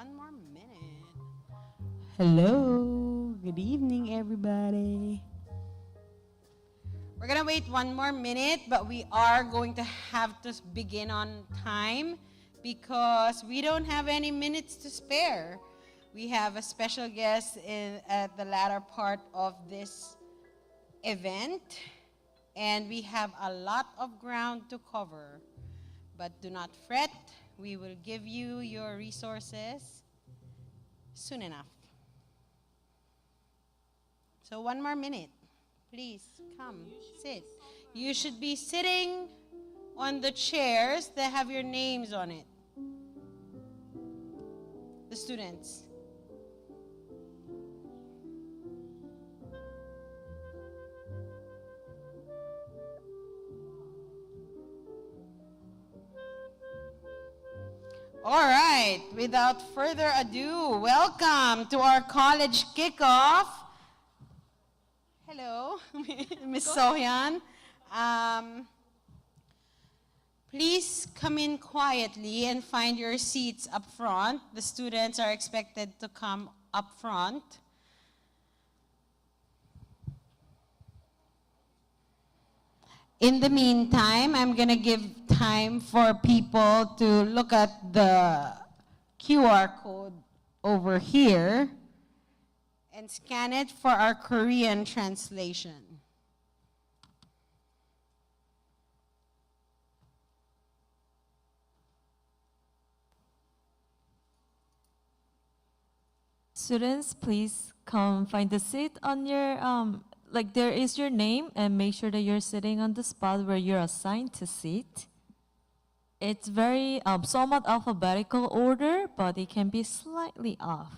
one more minute. Hello, good evening, everybody. We're gonna wait one more minute, but we are going to have to begin on time because we don't have any minutes to spare. We have a special guest at the latter part of this event, and we have a lot of ground to cover. But do not fret, we will give you your resources soon enough. So one more minute. Please come, sit. You should be sitting on the chairs that have your names on it. The students. All right, without further ado, welcome to our college kickoff. Hello, Ms. Sohyan. Please come in quietly and find your seats up front. The students are expected to come up front. In the meantime, I'm going to give time for people to look at the QR code over here and scan it for our Korean translation. Students, please come find a seat on your, like there is your name, and make sure that you're sitting on the spot where you're assigned to sit. It's very somewhat alphabetical order, but it can be slightly off.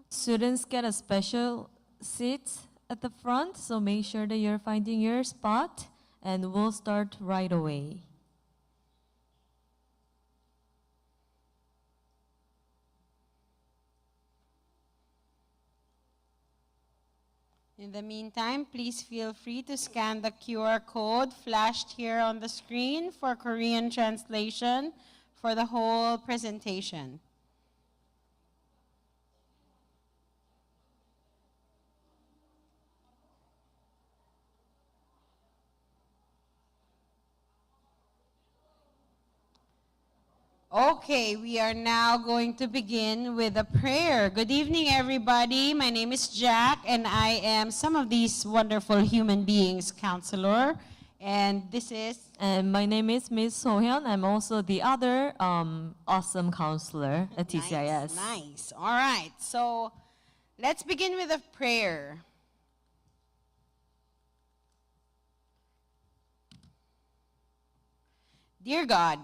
Students get a special seat at the front, so make sure that you're finding your spot, and we'll start right away. In the meantime, please feel free to scan the QR code flashed here on the screen for Korean translation for the whole presentation. Okay, we are now going to begin with a prayer. Good evening, everybody. My name is Jack, and I am some of these wonderful human beings' counselor. And this is... And my name is Ms. Sohyun. I'm also the other awesome counselor at TCIS. Nice. All right. So let's begin with a prayer. Dear God,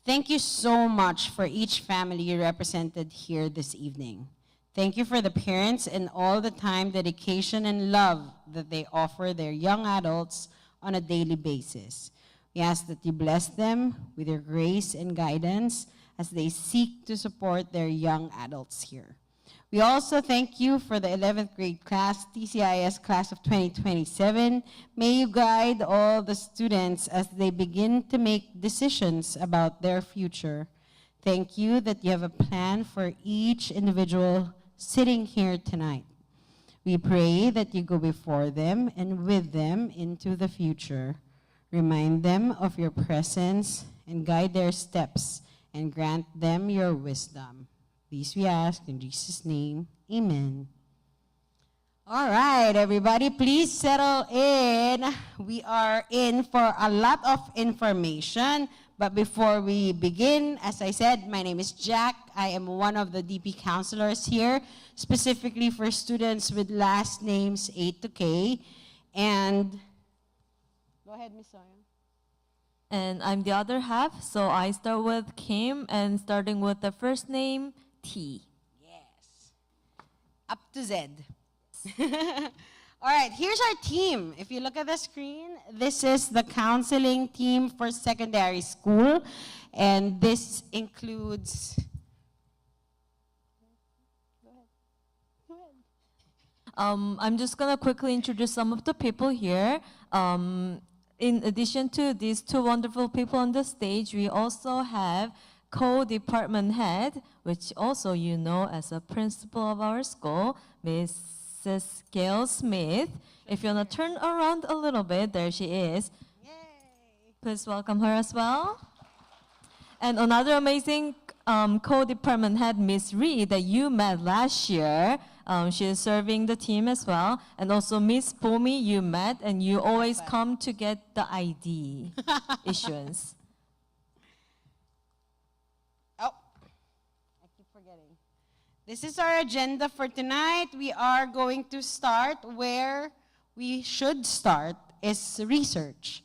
thank you so much for each family represented here this evening. Thank you for the parents and all the time, dedication, and love that they offer their young adults on a daily basis. We ask that you bless them with your grace and guidance as they seek to support their young adults here. We also thank you for the 11th grade class, TCIS class of 2027. May you guide all the students as they begin to make decisions about their future. Thank you that you have a plan for each individual sitting here tonight. We pray that you go before them and with them into the future. Remind them of your presence and guide their steps and grant them your wisdom. These we ask in Jesus' name, amen. All right, everybody, please settle in. We are in for a lot of information, but before we begin, as I said, my name is Jack. I am one of the DP counselors here, specifically for students with last names A to K. And go ahead, Ms. Soya. And I'm the other half, so I start with Kim, and starting with the first name, T. Yes. Up to Z. All right, here's our team. If you look at the screen, this is the counseling team for secondary school. And this includes I'm just gonna quickly introduce some of the people here. In addition to these two wonderful people on the stage, we also have co-department head, which also you know as a principal of our school, Mrs. Gail Smith. If you wanna turn around a little bit, there she is. Yay! Please welcome her as well. And another amazing co-department head, Miss Ree, that you met last year. She is serving the team as well. And also Miss Pomi, you met, and you always come to get the ID issuance. Oh, I keep forgetting. This is our agenda for tonight. We are going to start where we should start, is research.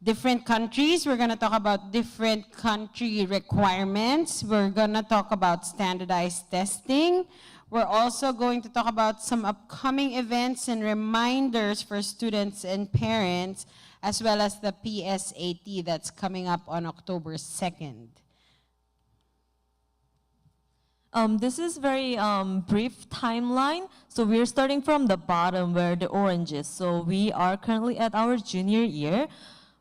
Different countries, we're going to talk about different country requirements. We're going to talk about standardized testing. We're also going to talk about some upcoming events and reminders for students and parents, as well as the PSAT that's coming up on October 2nd. This is very brief timeline. So we're starting from the bottom where the orange is. So we are currently at our junior year.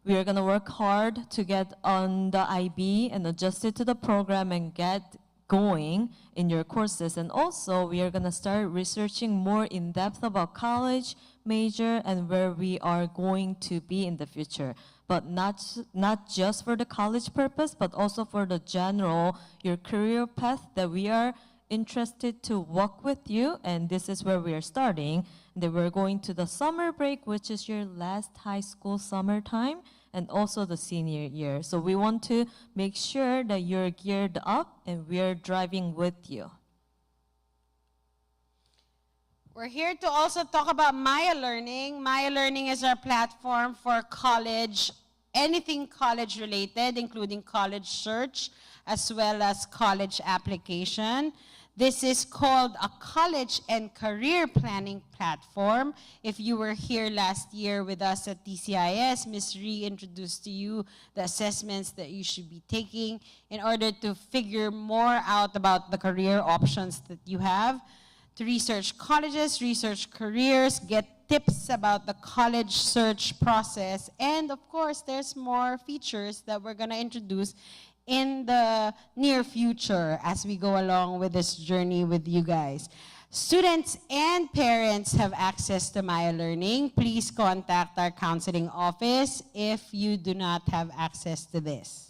We are gonna work hard to get on the IB and adjust it to the program and get going in your courses. And also we are gonna start researching more in depth about college, major, and where we are going to be in the future. But not just for the college purpose, but also for the general, your career path that we are interested to walk with you, and this is where we are starting. Then we're going to the summer break, which is your last high school summertime, and also the senior year. So we want to make sure that you're geared up and we're driving with you. We're here to also talk about Maya Learning. Maya Learning is our platform for college, anything college related, including college search, as well as college application. This is called a college and career planning platform. If you were here last year with us at TCIS, Ms. Ree introduced to you the assessments that you should be taking in order to figure more out about the career options that you have, to research colleges, research careers, get tips about the college search process, and of course, there's more features that we're gonna introduce in the near future as we go along with this journey with you guys. Students and parents have access to Maya Learning. Please contact our counseling office if you do not have access to this.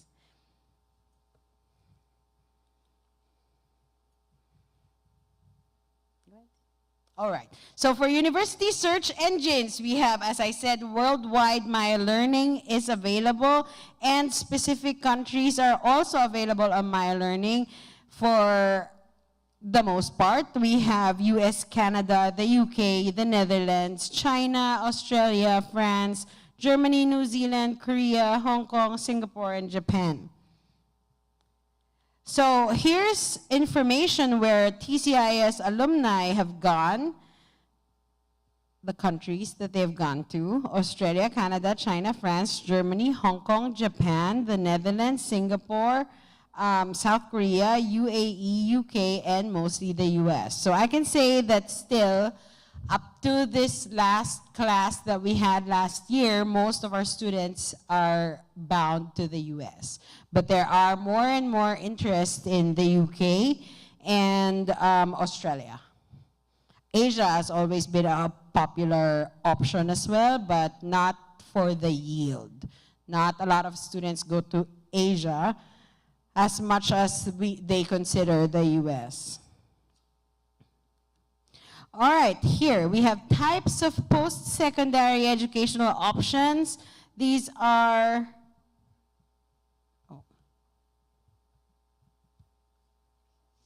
All right, so for university search engines, we have, as I said, worldwide Maya Learning is available, and specific countries are also available on Maya Learning. For the most part, we have US, Canada, the UK, the Netherlands, China, Australia, France, Germany, New Zealand, Korea, Hong Kong, Singapore, and Japan. So here's information where TCIS alumni have gone, the countries that they've gone to: Australia, Canada, China, France, Germany, Hong Kong, Japan, the Netherlands, Singapore, South Korea, UAE, UK, and mostly the US. So I can say that still, up to this last class that we had last year, most of our students are bound to the US. But there are more and more interest in the UK and Australia. Asia has always been a popular option as well, but not for the yield. Not a lot of students go to Asia as much as they consider the US. All right, here we have types of post-secondary educational options. These are,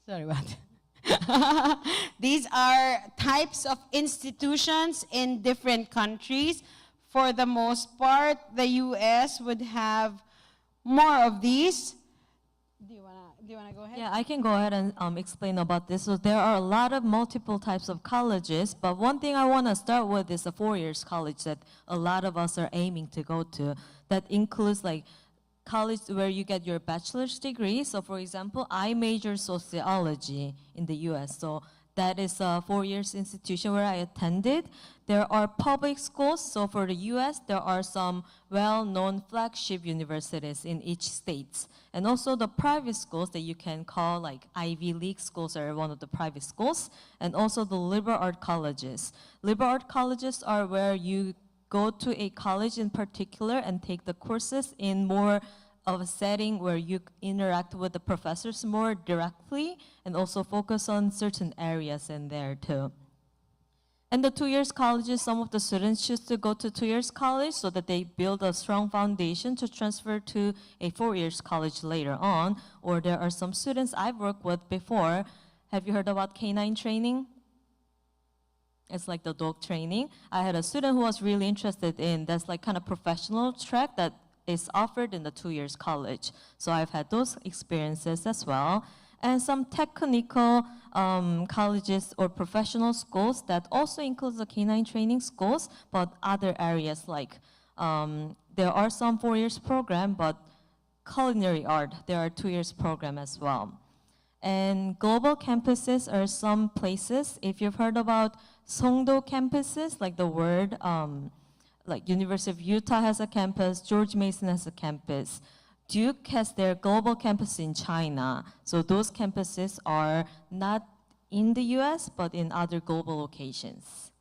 sorry about that. These are types of institutions in different countries. For the most part, the US would have more of these. Do you wanna go ahead? Yeah, I can go ahead and explain about this. So there are a lot of multiple types of colleges, but one thing I want to start with is a 4 years college that a lot of us are aiming to go to. That includes like college where you get your bachelor's degree. So for example, I major sociology in the US. So that is a 4 years institution where I attended. There are public schools, so for the US, there are some well-known flagship universities in each state. And also the private schools that you can call like Ivy League schools are one of the private schools, and also the liberal art colleges. Liberal art colleges are where you go to a college in particular and take the courses in more of a setting where you interact with the professors more directly and also focus on certain areas in there too. And the 2 years colleges, some of the students choose to go to 2 years college so that they build a strong foundation to transfer to a 4 years college later on. Or there are some students I've worked with before. Have you heard about canine training? It's like the dog training. I had a student who was really interested in that's like kind of professional track that is offered in the 2 years college. So I've had those experiences as well. And some technical colleges or professional schools that also includes the canine training schools, but other areas like there are some 4 years program, but culinary art, there are 2 years program as well. And global campuses are some places, if you've heard about Songdo campuses, like the word, like University of Utah has a campus, George Mason has a campus. Duke has their global campus in China. So those campuses are not in the US, but in other global locations.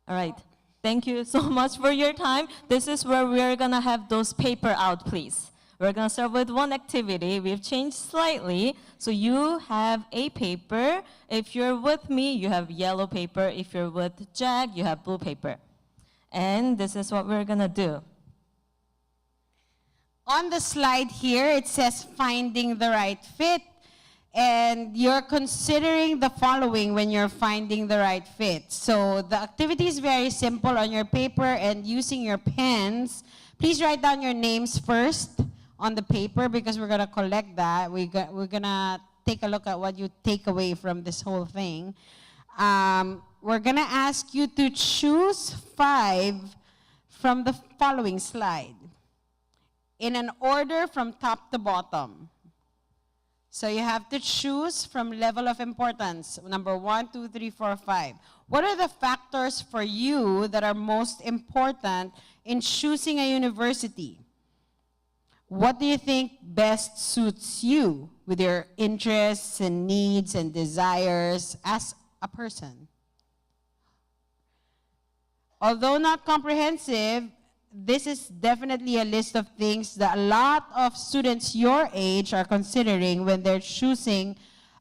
All right. Thank you so much for your time. This is where we're gonna have those paper out, please. We're gonna start with one activity. We've changed slightly. So you have a paper. If you're with me, you have yellow paper. If you're with Jag, you have blue paper. And this is what we're gonna do. On the slide here, it says finding the right fit. And you're considering the following when you're finding the right fit. So the activity is very simple on your paper and using your pens. Please write down your names first on the paper because we're gonna collect that. We're gonna take a look at what you take away from this whole thing. We're gonna ask you to choose 5 from the following slide in an order from top to bottom. So you have to choose from level of importance, number 1, 2, 3, 4, 5. What are the factors for you that are most important in choosing a university? What do you think best suits you with your interests and needs and desires as a person? Although not comprehensive, this is definitely a list of things that a lot of students your age are considering when they're choosing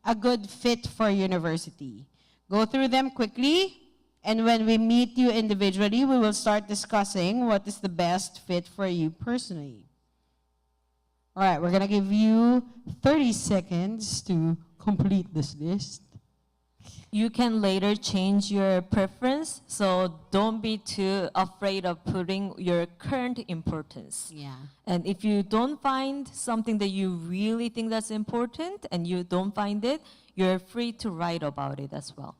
a good fit for university. Go through them quickly, and when we meet you individually, we will start discussing what is the best fit for you personally. All right, we're gonna give you 30 seconds to complete this list. You can later change your preference, so don't be too afraid of putting your current importance. Yeah. And if you don't find something that you really think that's important and you don't find it, you're free to write about it as well.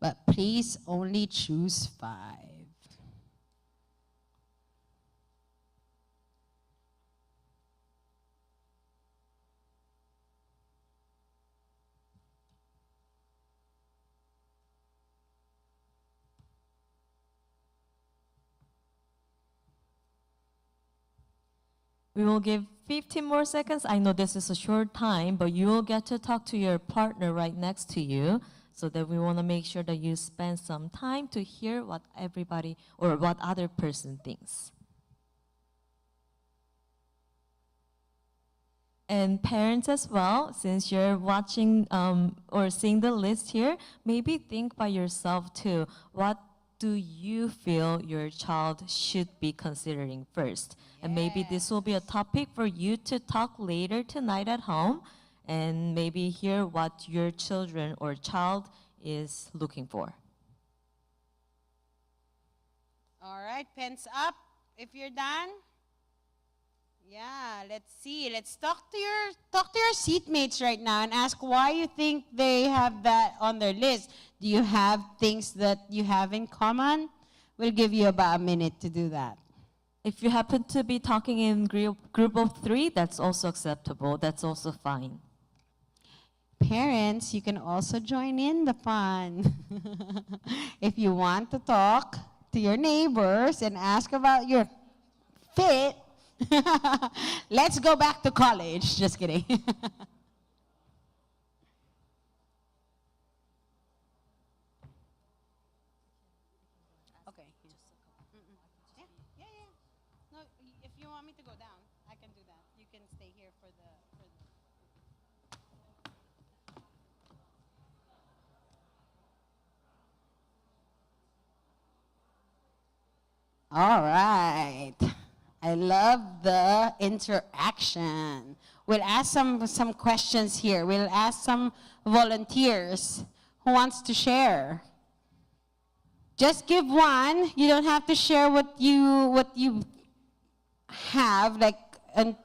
But please only choose 5. We will give 15 more seconds. I know this is a short time, but you will get to talk to your partner right next to you, so that we want to make sure that you spend some time to hear what everybody or what other person thinks. And parents as well, since you're watching or seeing the list here, maybe think by yourself too. What do you feel your child should be considering first? And maybe this will be a topic for you to talk later tonight at home and maybe hear what your children or child is looking for. All right, pens up if you're done. Yeah, let's see. Let's talk to your seatmates right now and ask why you think they have that on their list. Do you have things that you have in common? We'll give you about a minute to do that. If you happen to be talking in group of 3, that's also acceptable. That's also fine. Parents, you can also join in the fun. If you want to talk to your neighbors and ask about your fit, let's go back to college. Just kidding. Okay. Yeah, yeah, yeah. No, if you want me to go down, I can do that. You can stay here for the. All right. I love the interaction. We'll ask some questions here. We'll ask some volunteers who wants to share. Just give one. You don't have to share what you have, like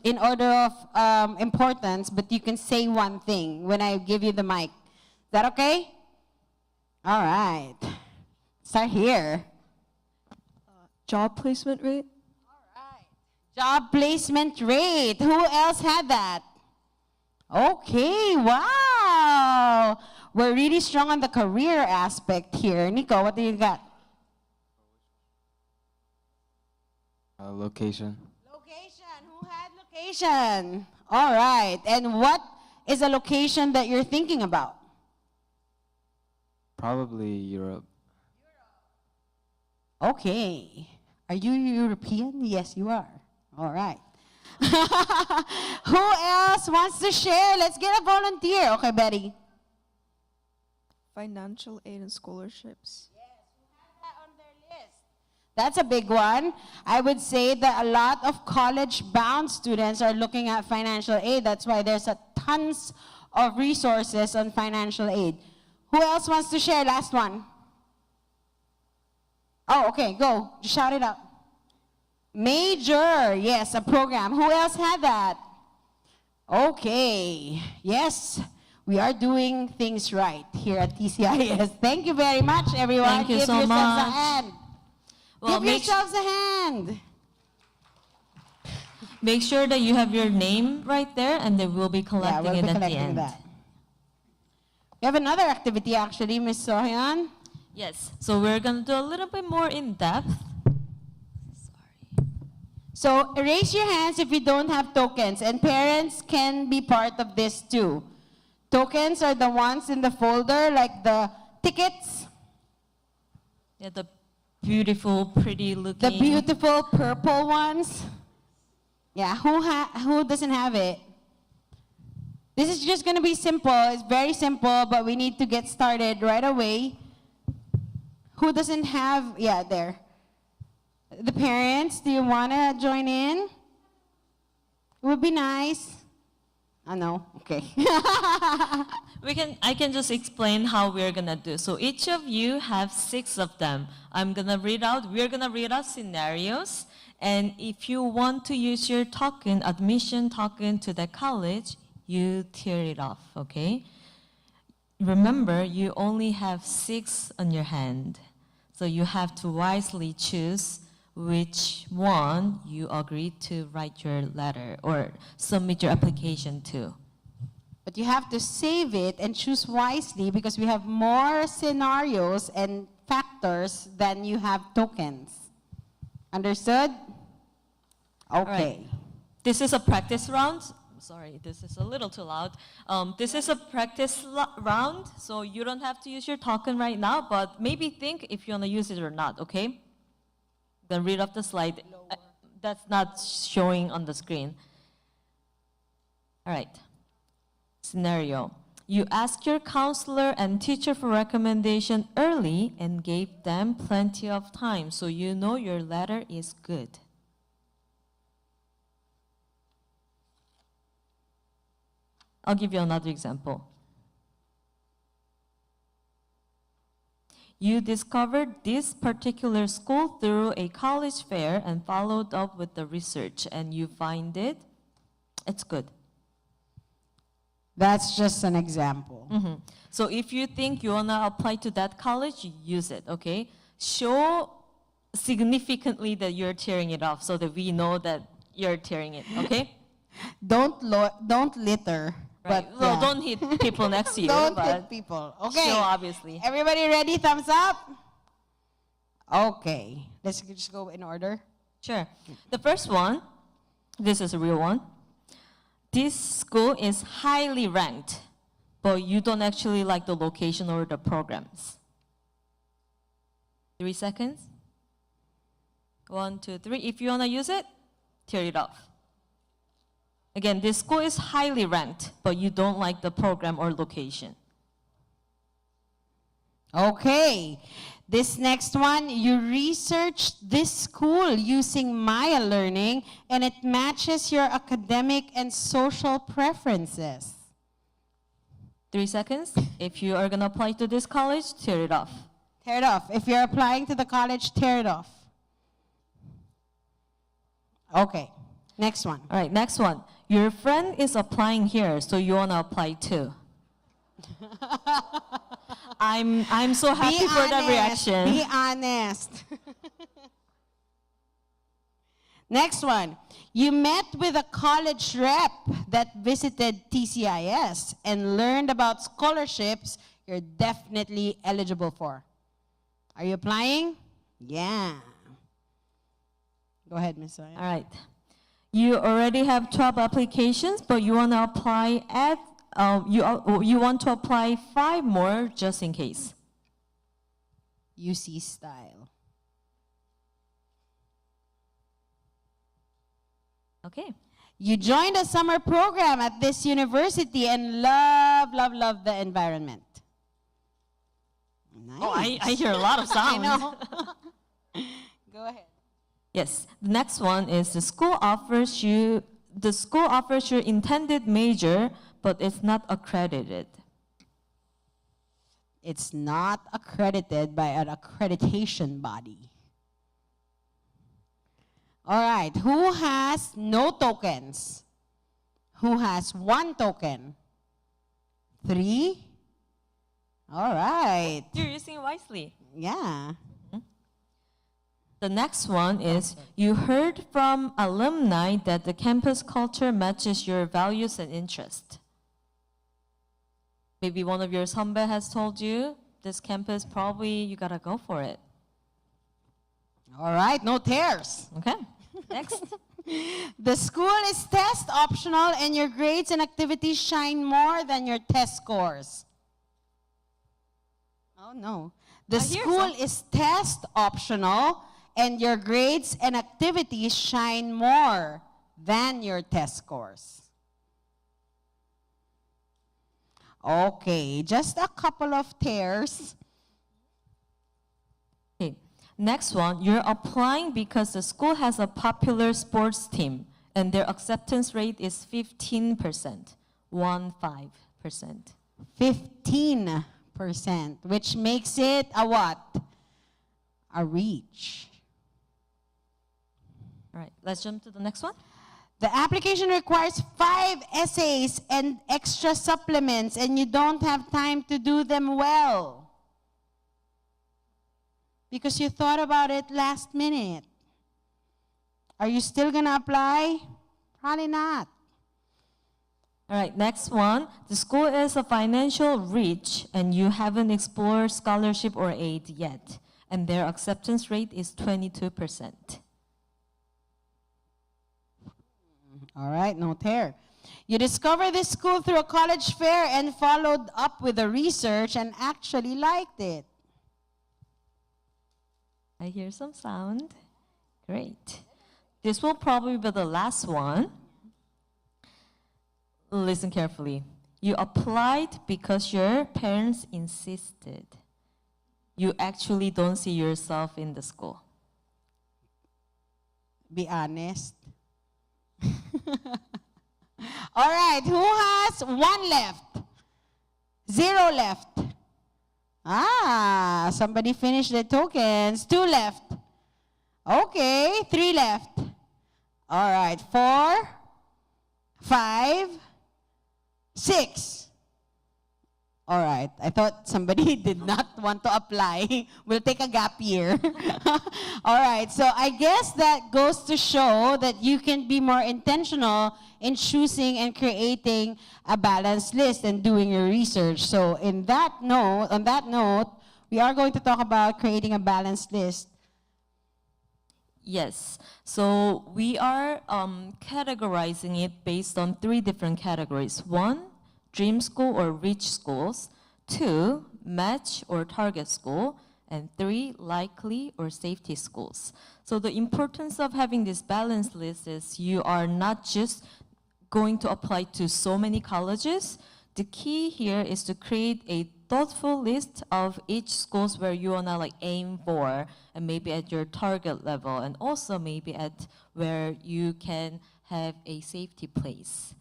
in order of importance, but you can say one thing when I give you the mic. Is that okay? All right. Start here. Job placement rate? Job placement rate. Who else had that? Okay, wow. We're really strong on the career aspect here. Nico, what do you got? Location. Location. Who had location? All right. And what is a location that you're thinking about? Probably Europe. Okay. Are you European? Yes, you are. All right. Who else wants to share? Let's get a volunteer. Okay, Betty. Financial aid and scholarships. That's a big one. I would say that a lot of college-bound students are looking at financial aid. That's why there's tons of resources on financial aid. Who else wants to share? Last one. Oh, okay, go. Just shout it out. Major, yes, a program. Who else had that? Okay, yes, we are doing things right here at TCIS. Thank you very much, everyone. Thank you Give so yourselves a much. hand. Well, Give yourselves a hand. Make sure that you have your name right there, and they will be Yeah, collecting we'll it be at the collecting end. that. We have another activity, actually, Ms. Sohyan. Yes, so we're going to do a little bit more in depth. So raise your hands if you don't have tokens, and parents can be part of this too. Tokens are the ones in the folder, like the tickets, Yeah, the beautiful, pretty looking. the beautiful purple ones. Yeah, who doesn't have it? This is just going to be simple. It's very simple, but we need to get started right away. Who doesn't have? Yeah, there. The parents, do you want to join in? It would be nice. I know. Okay. I can just explain how we're gonna do. So each of you have 6 of them. We're gonna read out scenarios, and if you want to use your token, admission token to the college, you tear it off, okay? Remember, you only have 6 on your hand. So you have to wisely choose which one you agree to write your letter or submit your application to. But you have to save it and choose wisely because we have more scenarios and factors than you have tokens. Understood? Okay. Right. This is a practice round. Sorry, this is a little too loud. This is a practice round, so you don't have to use your token right now, but maybe think if you want to use it or not, okay? Then read off the slide. That's not showing on the screen. All right. Scenario. You ask your counselor and teacher for recommendation early and gave them plenty of time, so you know your letter is good. I'll give you another example. You discovered this particular school through a college fair and followed up with the research, and you find it's good. That's just an example. So if you think you want to apply to that college, you use it, okay? Show significantly that you're tearing it off so that we know that you're tearing it, okay? Don't litter. Right. But Well, yeah. don't hit people next to you. Don't but hit people. Okay. Show, obviously. Everybody ready? Thumbs up. Okay. Let's just go in order. Sure. The first one, this is a real one. This school is highly ranked, but you don't actually like the location or the programs. 3 seconds. 1, 2, 3. If you want to use it, tear it off. Again, this school is highly ranked, but you don't like the program or location. Okay. This next one, you researched this school using Maya Learning, and it matches your academic and social preferences. 3 seconds. If you are going to apply to this college, tear it off. Tear it off. If you're applying to the college, tear it off. Okay. Next one. All right, next one. Your friend is applying here, so you want to apply too. I'm so happy for that reaction. Be honest. Next one. You met with a college rep that visited TCIS and learned about scholarships you're definitely eligible for. Are you applying? Yeah. Go ahead, Ms. Soya. All right. You already have 12 applications, but you want to apply you want to apply 5 more just in case. UC style. Okay. You joined a summer program at this university and love the environment. Nice. Oh, I hear a lot of sounds. I know. Go ahead. Yes. The next one is the school offers you intended major, but it's not accredited. It's not accredited by an accreditation body. All right. Who has no tokens? Who has 1 token? 3? All right. You're using it wisely. Yeah. The next one is you heard from alumni that the campus culture matches your values and interests. Maybe one of your 선배 has told you this campus probably you gotta go for it. All right. No tears. Okay. Next. The school is test optional and your grades and activities shine more than your test scores. Oh no. The I hear school some. is test optional and your grades and activities shine more than your test scores. Okay, just a couple of tears. Okay. Next one, you're applying because the school has a popular sports team and their acceptance rate is 15%. 15%. 15%, which makes it a what? A reach. All right, let's jump to the next one. The application requires 5 essays and extra supplements, and you don't have time to do them well because you thought about it last minute. Are you still going to apply? Probably not. All right, next one. The school is a financial rich and you haven't explored scholarship or aid yet, and their acceptance rate is 22%. All right, no tear. You discovered this school through a college fair and followed up with the research and actually liked it. I hear some sound. Great. This will probably be the last one. Listen carefully. You applied because your parents insisted. You actually don't see yourself in the school. Be honest. All right, who has 1 left? 0 left. Ah, somebody finished the tokens. 2 left. Okay, 3 left. All right, 4, 5, 6. All right. I thought somebody did not want to apply. We'll take a gap year. All right. So I guess that goes to show that you can be more intentional in choosing and creating a balanced list and doing your research. So on that note, we are going to talk about creating a balanced list. Yes. So we are categorizing it based on 3 different categories. 1, dream school or rich schools. 2, match or target school. And 3, likely or safety schools. So the importance of having this balanced list is you are not just going to apply to so many colleges. The key here is to create a thoughtful list of each schools where you wanna like aim for, and maybe at your target level, and also maybe at where you can have a safety place.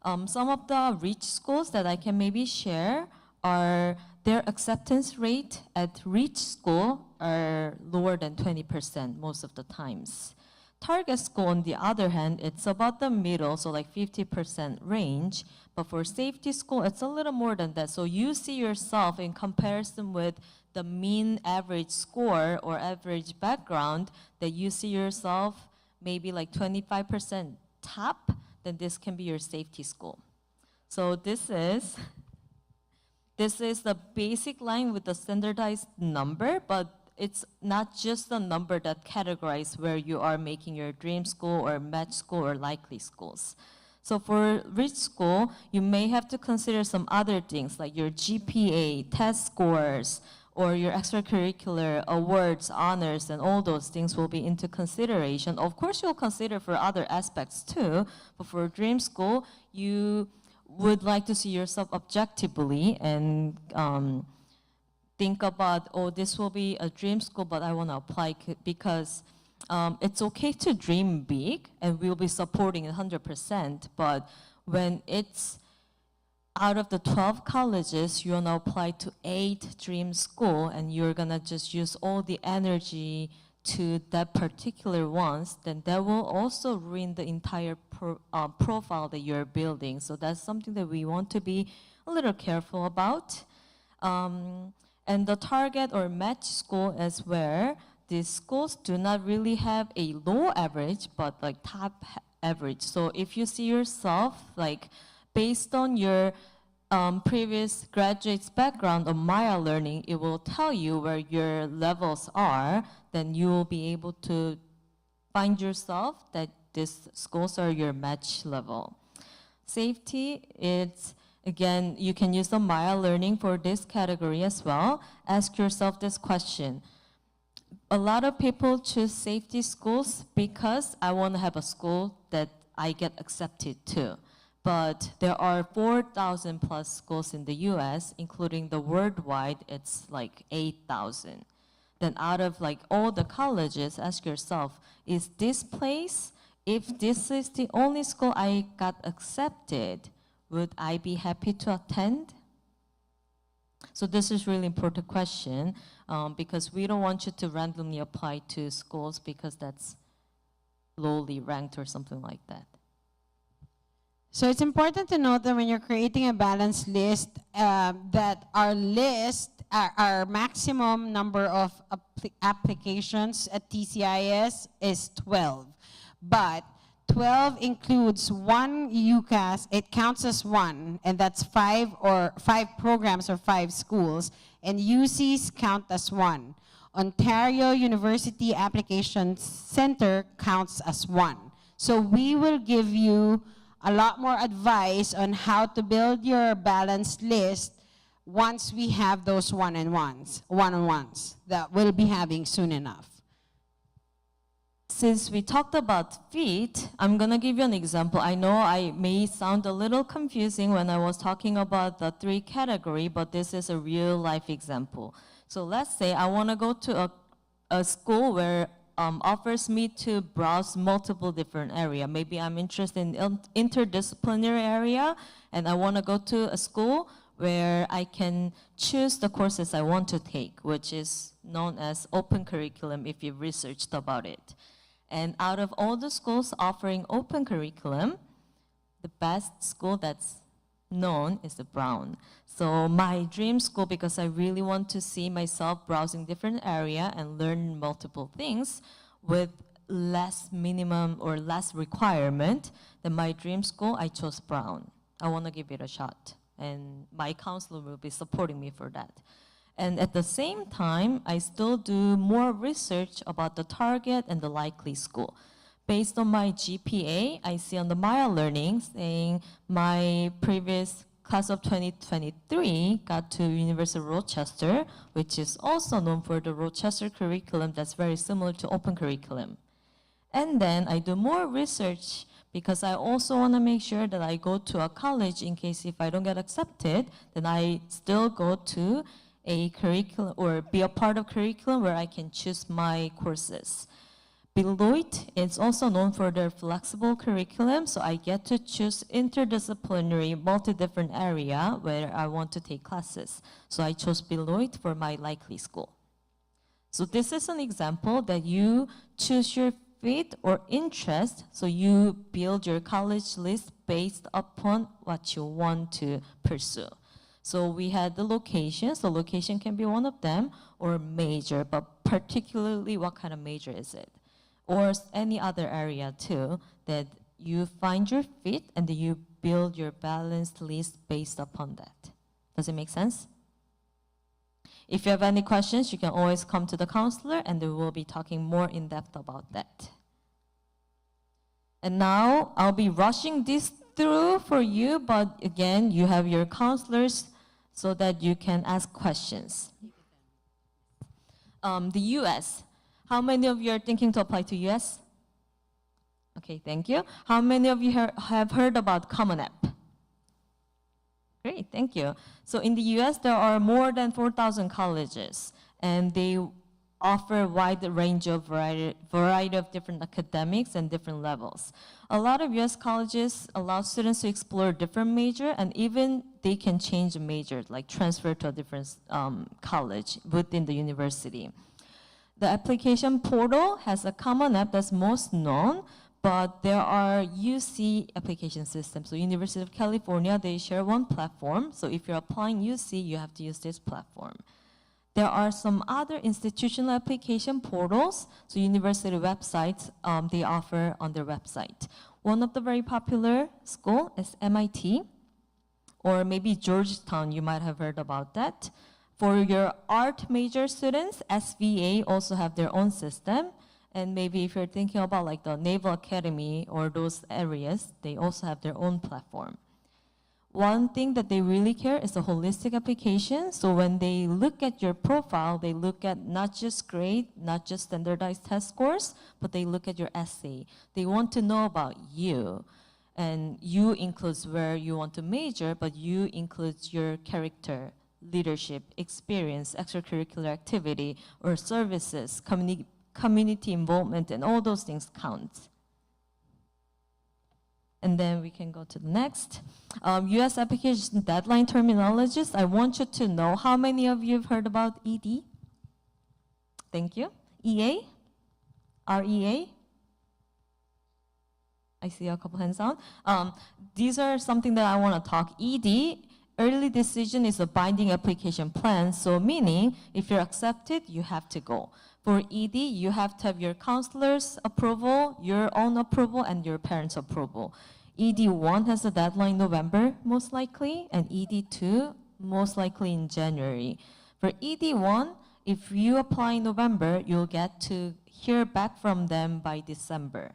Some of the rich schools that I can maybe share are their acceptance rate at rich school are lower than 20% most of the times. Target school, on the other hand, it's about the middle, so like 50% range. But for safety school, it's a little more than that. So you see yourself in comparison with the mean average score or average background, that you see yourself maybe like 25% top, then this can be your safety school. So this is the basic line with the standardized number, but it's not just the number that categorizes where you are making your dream school or match school or likely schools. So for rich school, you may have to consider some other things like your GPA, test scores, or your extracurricular awards, honors, and all those things will be into consideration. Of course, you'll consider for other aspects too, but for dream school, you would like to see yourself objectively and think about, oh, this will be a dream school, but I want to apply because it's okay to dream big, and we'll be supporting it 100%. But when it's out of the 12 colleges, you want to apply to 8 dream school, and you're going to just use all the energy to that particular ones, then that will also ruin the entire profile that you're building. So that's something that we want to be a little careful about. And the target or match school is where these schools do not really have a low average, but like top average. So if you see yourself, like based on your previous graduate's background on Maya learning, it will tell you where your levels are, then you will be able to find yourself that these schools are your match level. Safety, it's again, you can use the Maya learning for this category as well. Ask yourself this question. A lot of people choose safety schools because I want to have a school that I get accepted to. But there are 4,000 plus schools in the US, including the worldwide, it's like 8,000. Then out of like all the colleges, ask yourself, is this place, if this is the only school I got accepted, would I be happy to attend? So this is really important question because we don't want you to randomly apply to schools because that's lowly ranked or something like that. So it's important to note that when you're creating a balanced list, that our maximum number of applications at TCIS is 12. But 12 includes one UCAS, it counts as one, and that's 5 programs or 5 schools, and UCs count as one. Ontario University Application Center counts as one. So we will give you a lot more advice on how to build your balanced list once we have those one-on-ones that we'll be having soon enough. Since we talked about fit, I'm gonna give you an example. I know I may sound a little confusing when I was talking about the 3 category, but this is a real life example. So let's say I wanna go to a school where offers me to browse multiple different area. Maybe I'm interested in interdisciplinary area, and I wanna go to a school where I can choose the courses I want to take, which is known as open curriculum if you've researched about it. And out of all the schools offering open curriculum, the best school that's known is the Brown. So my dream school, because I really want to see myself browsing different area and learn multiple things with less minimum or less requirement, then my dream school, I chose Brown. I want to give it a shot, and my counselor will be supporting me for that. And at the same time, I still do more research about the target and the likely school. Based on my GPA, I see on the Maya Learning saying my previous class of 2023 got to University of Rochester, which is also known for the Rochester curriculum that's very similar to open curriculum. And then I do more research because I also want to make sure that I go to a college in case if I don't get accepted, then I still go to a curriculum or be a part of curriculum where I can choose my courses. Beloit is also known for their flexible curriculum, so I get to choose interdisciplinary, multi-different area where I want to take classes. So I chose Beloit for my likely school. So this is an example that you choose your fit or interest, so you build your college list based upon what you want to pursue. So we had the location, so location can be one of them, or major, but particularly what kind of major is it? Or any other area too, that you find your fit and then you build your balanced list based upon that. Does it make sense? If you have any questions, you can always come to the counselor and we will be talking more in depth about that. And now I'll be rushing this through for you, but again, you have your counselors so that you can ask questions. The US. How many of you are thinking to apply to US? Okay, thank you. How many of you have heard about Common App? Great, thank you. So in the US, there are more than 4,000 colleges, and they offer a wide range of variety of different academics and different levels. A lot of US colleges allow students to explore different major, and even they can change a major, like transfer to a different college within the university. The application portal has a Common App that's most known, but there are UC application systems. So University of California, they share one platform. So if you're applying UC, you have to use this platform. There are some other institutional application portals. So university websites, they offer on their website. One of the very popular school is MIT, or maybe Georgetown, you might have heard about that. For your art major students, SVA also have their own system. And maybe if you're thinking about like the Naval Academy or those areas, they also have their own platform. One thing that they really care is the holistic application. So when they look at your profile, they look at not just grade, not just standardized test scores, but they look at your essay. They want to know about you. And you includes where you want to major, but you includes your character, leadership, experience, extracurricular activity, or services, community involvement, and all those things count. And then we can go to the next. US application deadline terminologies. I want you to know how many of you have heard about ED? Thank you. EA? REA? I see a couple hands down. These are something that I want to talk. ED, early decision, is a binding application plan. So meaning, if you're accepted, you have to go. For ED, you have to have your counselor's approval, your own approval, and your parents' approval. ED1 has a deadline in November, most likely, and ED2, most likely in January. For ED1, if you apply in November, you'll get to hear back from them by December.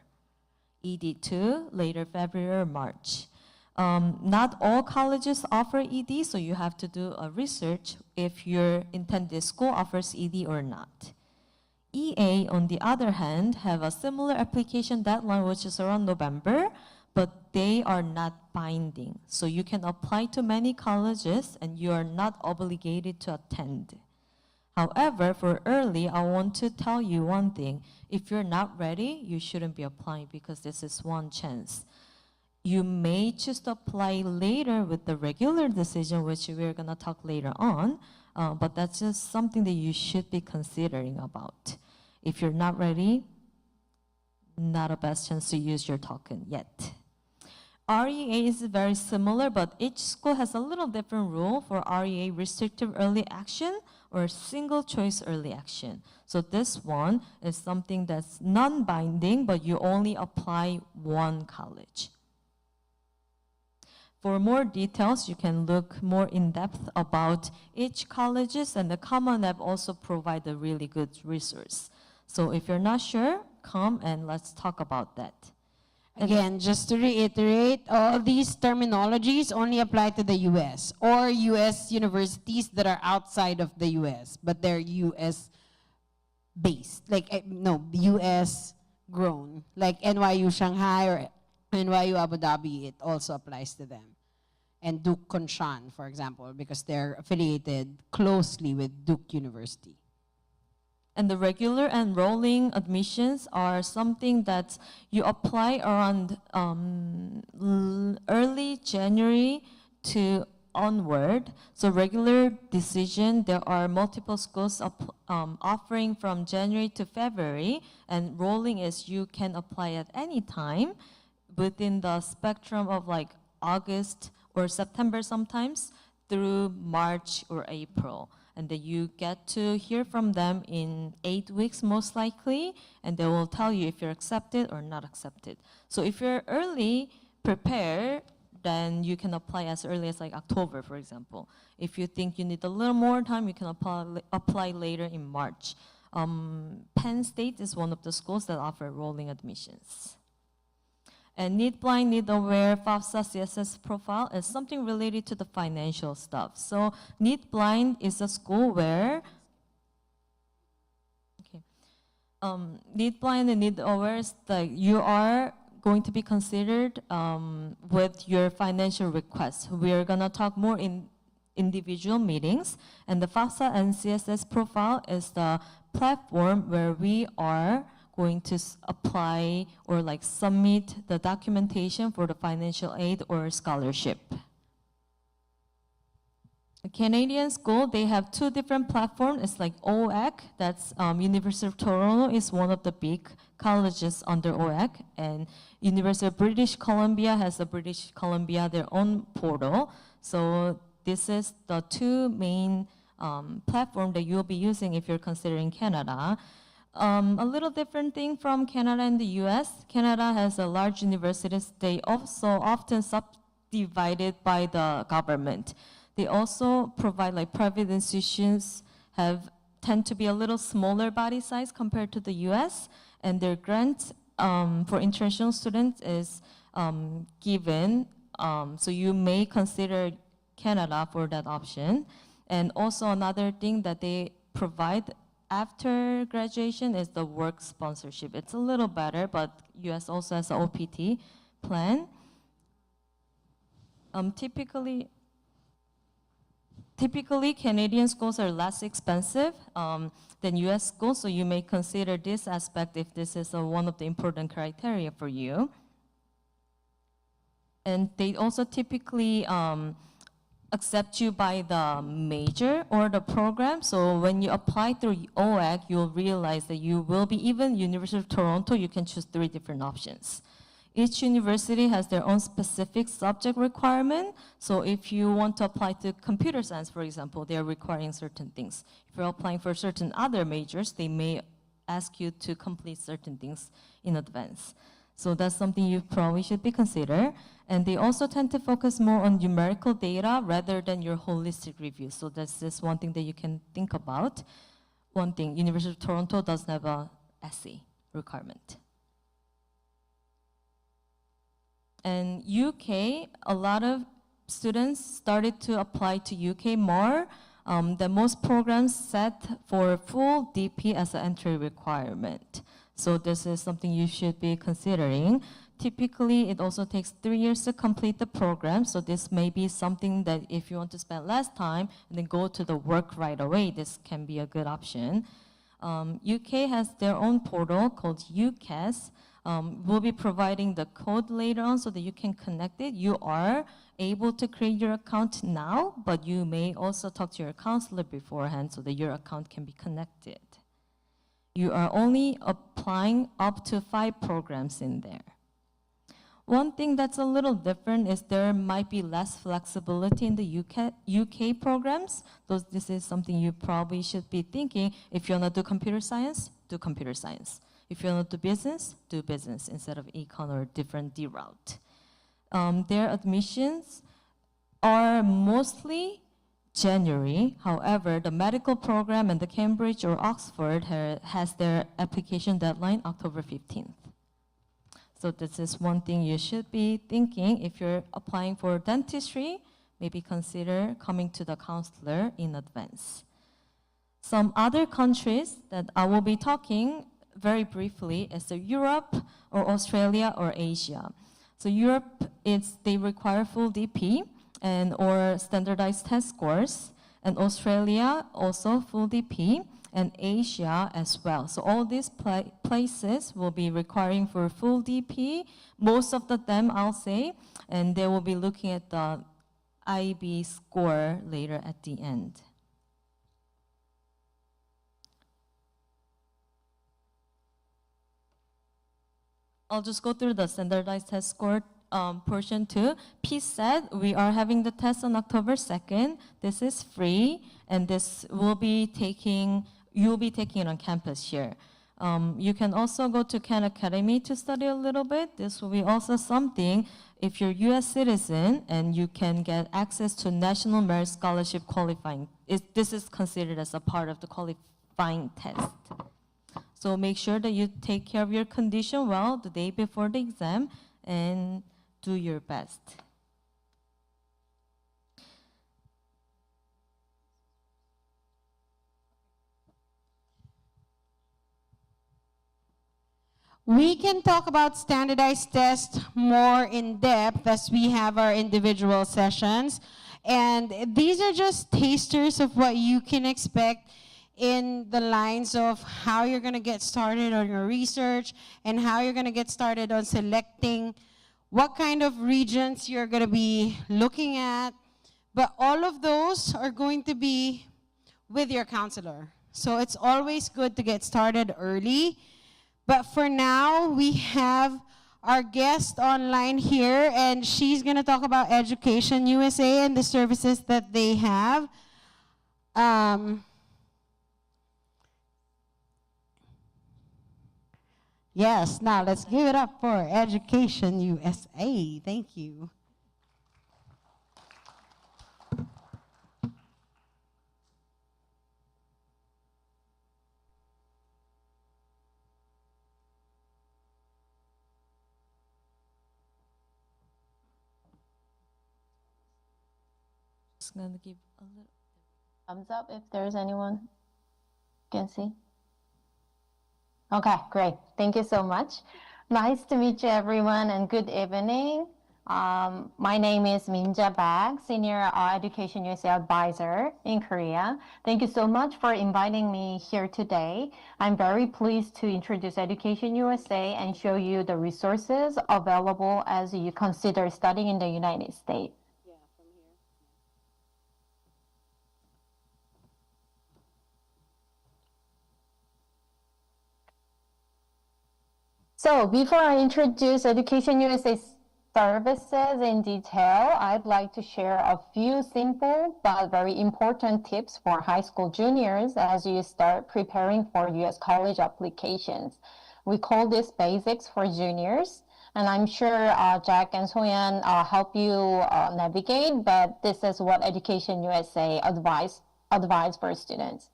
ED2, later February or March. Not all colleges offer ED, so you have to do a research if your intended school offers ED or not. EA, on the other hand, have a similar application deadline, which is around November, but they are not binding. So you can apply to many colleges and you are not obligated to attend. However, for early, I want to tell you one thing. If you're not ready, you shouldn't be applying because this is one chance. You may choose to apply later with the regular decision, which we're gonna talk later on, but that's just something that you should be considering about. If you're not ready, not a best chance to use your token yet. REA is very similar, but each school has a little different rule for REA, restrictive early action or single choice early action. So this one is something that's non-binding, but you only apply one college. For more details, you can look more in depth about each colleges, and the Common App also provide a really good resource. So if you're not sure, come and let's talk about that. Again, just to reiterate, all these terminologies only apply to the US or US universities that are outside of the US, but they're US based, like no, US grown, like NYU Shanghai or NYU Abu Dhabi, it also applies to them. And Duke Conshan, for example, because they're affiliated closely with Duke University. And the regular and rolling admissions are something that you apply around early January to onward. So regular decision, there are multiple schools offering from January to February, and rolling is you can apply at any time within the spectrum of like August or September sometimes through March or April. And then you get to hear from them in 8 weeks most likely, and they will tell you if you're accepted or not accepted. So if you're early prepared, then you can apply as early as like October, for example. If you think you need a little more time, you can apply later in March. Penn State is one of the schools that offer rolling admissions. And need blind, need aware, FAFSA CSS profile is something related to the financial stuff. So need blind is a school where, need blind and need aware is like you are going to be considered with your financial requests. We are gonna talk more in individual meetings, and the FAFSA and CSS profile is the platform where we are going to apply or like submit the documentation for the financial aid or scholarship. The Canadian school, they have two different platforms. It's like OAC, that's University of Toronto is one of the big colleges under OAC, and University of British Columbia has a British Columbia, their own portal. So this is the two main platform that you'll be using if you're considering Canada. A little different thing from Canada and the US. Canada has a large universities. They also often subdivided by the government. They also provide like private institutions tend to be a little smaller body size compared to the US, and their grant for international students is given. So you may consider Canada for that option. And also another thing that they provide after graduation is the work sponsorship. It's a little better, but US also has an OPT plan. Typically, Canadian schools are less expensive than US schools, so you may consider this aspect if this is one of the important criteria for you. And they also typically accept you by the major or the program. So when you apply through OAC, you'll realize that you will be, even University of Toronto, you can choose 3 different options. Each university has their own specific subject requirement. So if you want to apply to computer science, for example, they're requiring certain things. If you're applying for certain other majors, they may ask you to complete certain things in advance. So that's something you probably should be consider. And they also tend to focus more on numerical data rather than your holistic review. So that's just one thing that you can think about. One thing, University of Toronto doesn't have a essay requirement. And UK, a lot of students started to apply to UK more. The most programs set for full DP as an entry requirement. So this is something you should be considering. Typically, it also takes 3 years to complete the program. So this may be something that if you want to spend less time and then go to the work right away, this can be a good option. UK has their own portal called UCAS. We'll be providing the code later on so that you can connect it. You are able to create your account now, but you may also talk to your counselor beforehand so that your account can be connected. You are only applying up to 5 programs in there. One thing that's a little different is there might be less flexibility in the UK programs. This is something you probably should be thinking. If you want to do computer science, do computer science. If you want to do business instead of econ or different D route. Their admissions are mostly January. However, the medical program and the Cambridge or Oxford has their application deadline October 15th. So this is one thing you should be thinking. If you're applying for dentistry, maybe consider coming to the counselor in advance. Some other countries that I will be talking very briefly is Europe or Australia or Asia. So Europe, they require full DP or standardized test scores, and Australia also full DP, and Asia as well. So all these places will be requiring for full DP, most of them I'll say, and they will be looking at the IB score later at the end. I'll just go through the standardized test score portion too. PSET, we are having the test on October 2nd. This is free, and this will be you'll be taking it on campus here. You can also go to Khan Academy to study a little bit. This will be also something, if you're US citizen and you can get access to National Merit Scholarship qualifying. This is considered as a part of the qualifying test. So make sure that you take care of your condition well the day before the exam and do your best. We can talk about standardized tests more in depth as we have our individual sessions. And these are just tasters of what you can expect in the lines of how you're going to get started on your research and how you're going to get started on selecting what kind of regions you're going to be looking at. But all of those are going to be with your counselor. So it's always good to get started early. But for now, we have our guest online here, and she's going to talk about Education USA and the services that they have. Yes, now let's give it up for Education USA. Thank you. Just gonna give a little Thumbs up if there's anyone can see. Okay, great. Thank you so much. Nice to meet you, everyone, and good evening. My name is Minja Bag, Senior Education USA Advisor in Korea. Thank you so much for inviting me here today. I'm very pleased to introduce Education USA and show you the resources available as you consider studying in the United States. So before I introduce Education USA services in detail, I'd like to share a few simple but very important tips for high school juniors as you start preparing for US college applications. We call this Basics for Juniors, and I'm sure Jack and Soyan help you navigate, but this is what Education USA advise for students.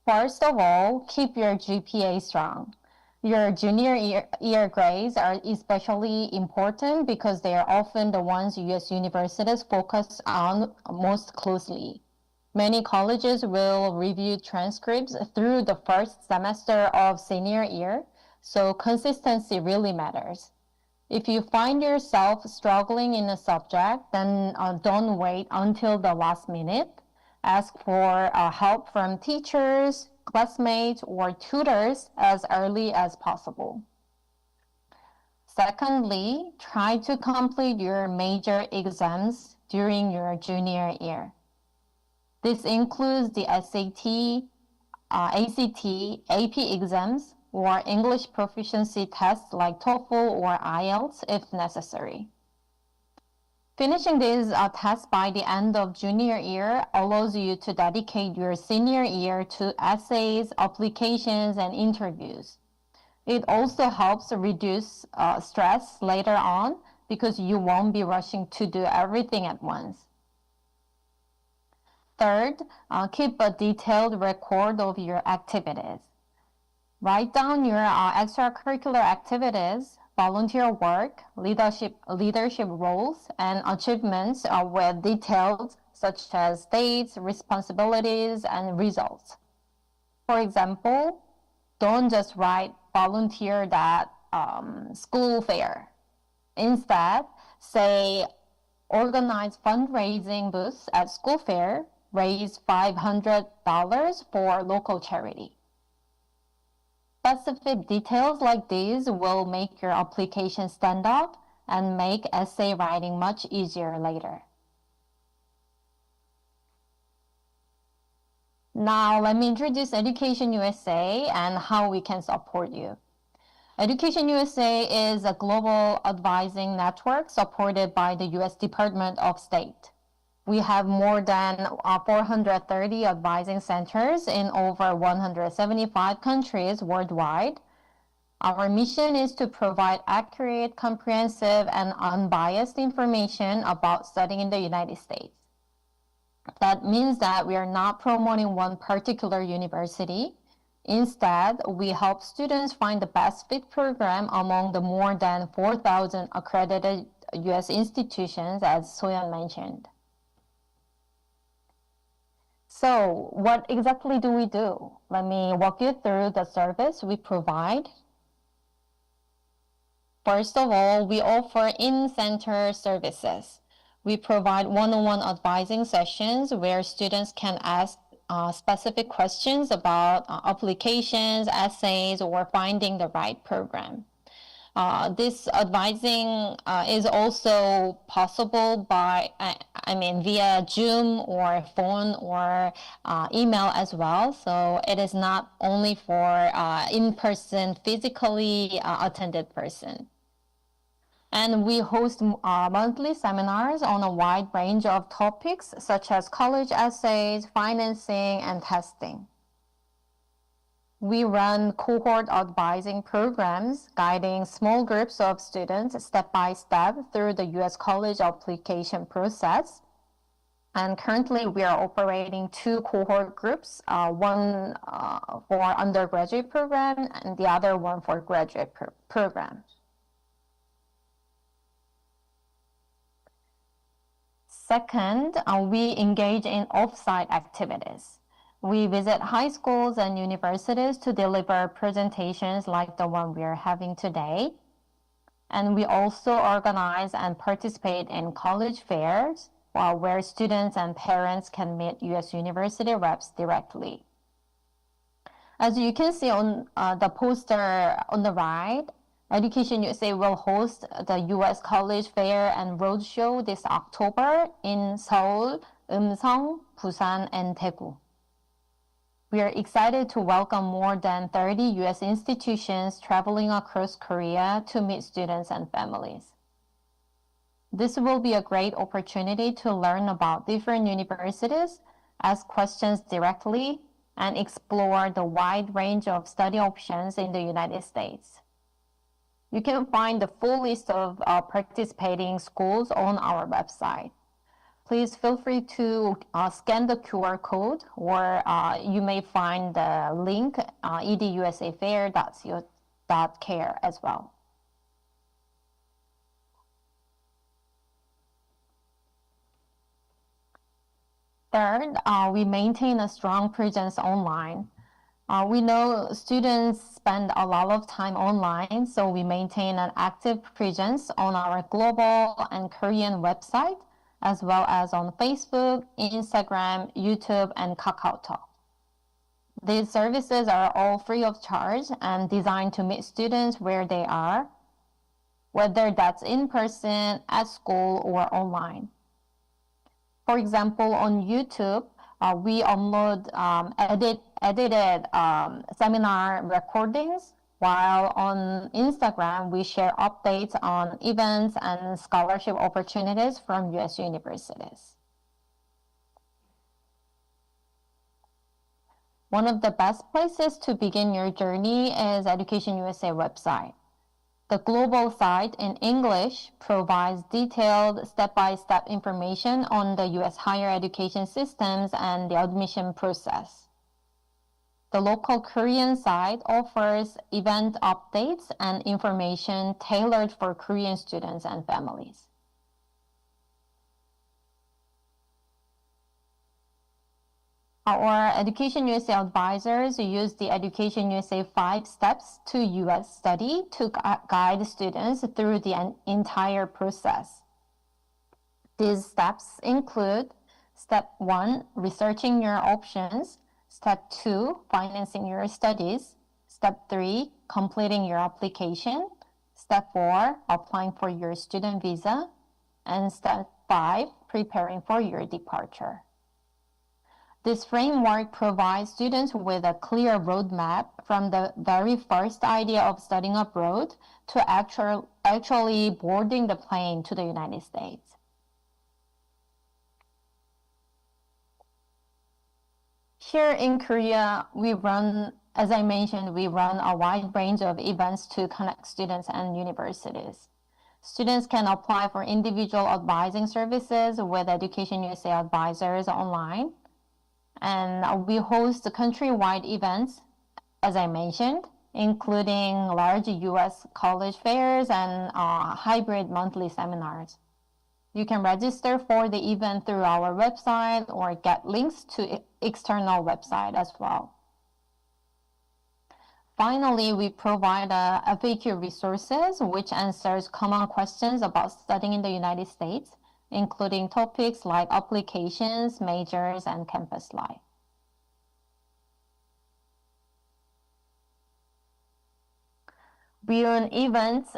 First of all, keep your GPA strong. Your junior year grades are especially important because they are often the ones US universities focus on most closely. Many colleges will review transcripts through the first semester of senior year, so consistency really matters. If you find yourself struggling in a subject, then don't wait until the last minute. Ask for help from teachers, classmates, or tutors as early as possible. Secondly, try to complete your major exams during your junior year. This includes the SAT, ACT, AP exams, or English proficiency tests like TOEFL or IELTS if necessary. Finishing these tests by the end of junior year allows you to dedicate your senior year to essays, applications, and interviews. It also helps reduce stress later on because you won't be rushing to do everything at once. Third, keep a detailed record of your activities. Write down your extracurricular activities, volunteer work, leadership roles, and achievements with details such as dates, responsibilities, and results. For example, don't just write volunteered at school fair. Instead, say organize fundraising booths at school fair, raise $500 for local charity. Specific details like these will make your application stand out and make essay writing much easier later. Now, let me introduce Education USA and how we can support you. Education USA is a global advising network supported by the U.S. Department of State. We have more than 430 advising centers in over 175 countries worldwide. Our mission is to provide accurate, comprehensive, and unbiased information about studying in the United States. That means that we are not promoting one particular university. Instead, we help students find the best fit program among the more than 4,000 accredited U.S. institutions, as Soyeon mentioned. So, what exactly do we do? Let me walk you through the service we provide. First of all, we offer in-center services. We provide one-on-one advising sessions where students can ask specific questions about applications, essays, or finding the right program. This advising is also possible via Zoom or phone or email as well. So it is not only for in-person, physically attended person. And we host monthly seminars on a wide range of topics such as college essays, financing, and testing. We run cohort advising programs guiding small groups of students step by step through the U.S. college application process. And currently we are operating 2 cohort groups, one for undergraduate program and the other one for graduate program. Second, we engage in off-site activities. We visit high schools and universities to deliver presentations like the one we are having today. And we also organize and participate in college fairs where students and parents can meet U.S. university reps directly. As you can see on the poster on the right, Education USA will host the U.S. College Fair and Roadshow this October in Seoul, Eumseong, Busan, and Daegu. We are excited to welcome more than 30 U.S. institutions traveling across Korea to meet students and families. This will be a great opportunity to learn about different universities, ask questions directly, and explore the wide range of study options in the United States. You can find the full list of participating schools on our website. Please feel free to scan the QR code, or you may find the link edusafair.co.kr as well. Third, we maintain a strong presence online. We know students spend a lot of time online, so we maintain an active presence on our global and Korean website, as well as on Facebook, Instagram, YouTube, and KakaoTalk. These services are all free of charge and designed to meet students where they are, whether that's in person, at school, or online. For example, on YouTube, we upload edited seminar recordings while on Instagram, we share updates on events and scholarship opportunities from U.S. universities. One of the best places to begin your journey is Education USA website. The global site in English provides detailed step-by-step information on the U.S. higher education systems and the admission process. The local Korean site offers event updates and information tailored for Korean students and families. Our Education USA advisors use the Education USA 5 steps to US study to guide students through the entire process. These steps include Step 1, researching your options. Step 2, financing your studies. Step 3, completing your application. Step 4, applying for your student visa. And Step 5, preparing for your departure. This framework provides students with a clear roadmap from the very first idea of studying abroad to actually boarding the plane to the United States. Here in Korea, as I mentioned, we run a wide range of events to connect students and universities. Students can apply for individual advising services with Education USA advisors online. And we host countrywide events, as I mentioned, including large US college fairs and hybrid monthly seminars. You can register for the event through our website or get links to external website as well. Finally, we provide FAQ resources which answers common questions about studying in the United States, including topics like applications, majors, and campus life. Beyond events,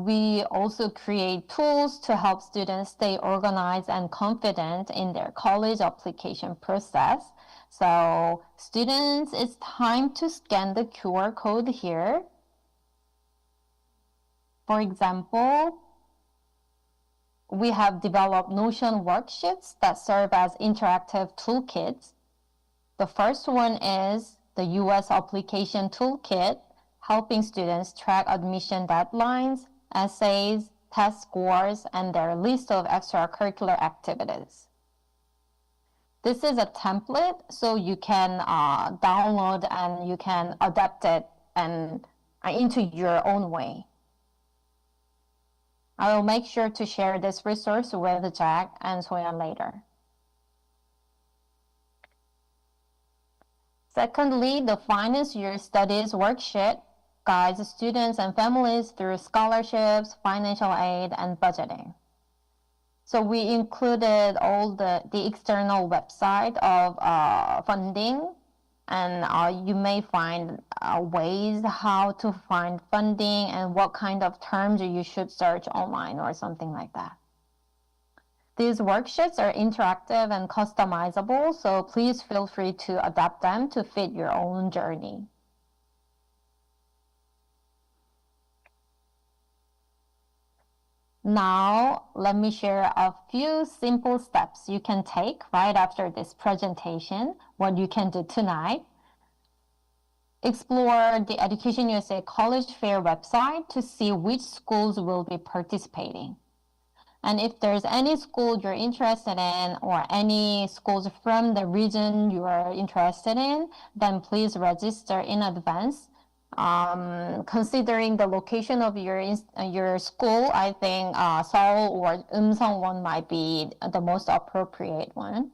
we also create tools to help students stay organized and confident in their college application process. So students, it's time to scan the QR code here. For example, we have developed Notion worksheets that serve as interactive toolkits. The first one is the US Application Toolkit, helping students track admission deadlines, essays, test scores, and their list of extracurricular activities. This is a template, so you can download and you can adapt it into your own way. I will make sure to share this resource with Jack and Soyan later. Secondly, the Finance Your Studies worksheet guides students and families through scholarships, financial aid, and budgeting. So we included all the external website of funding, and you may find ways how to find funding and what kind of terms you should search online or something like that. These worksheets are interactive and customizable, so please feel free to adapt them to fit your own journey. Now, let me share a few simple steps you can take right after this presentation, what you can do tonight. Explore the Education USA College Fair website to see which schools will be participating. And if there's any school you're interested in or any schools from the region you are interested in, then please register in advance. Considering the location of your school, I think Seoul or Eumseong might be the most appropriate one.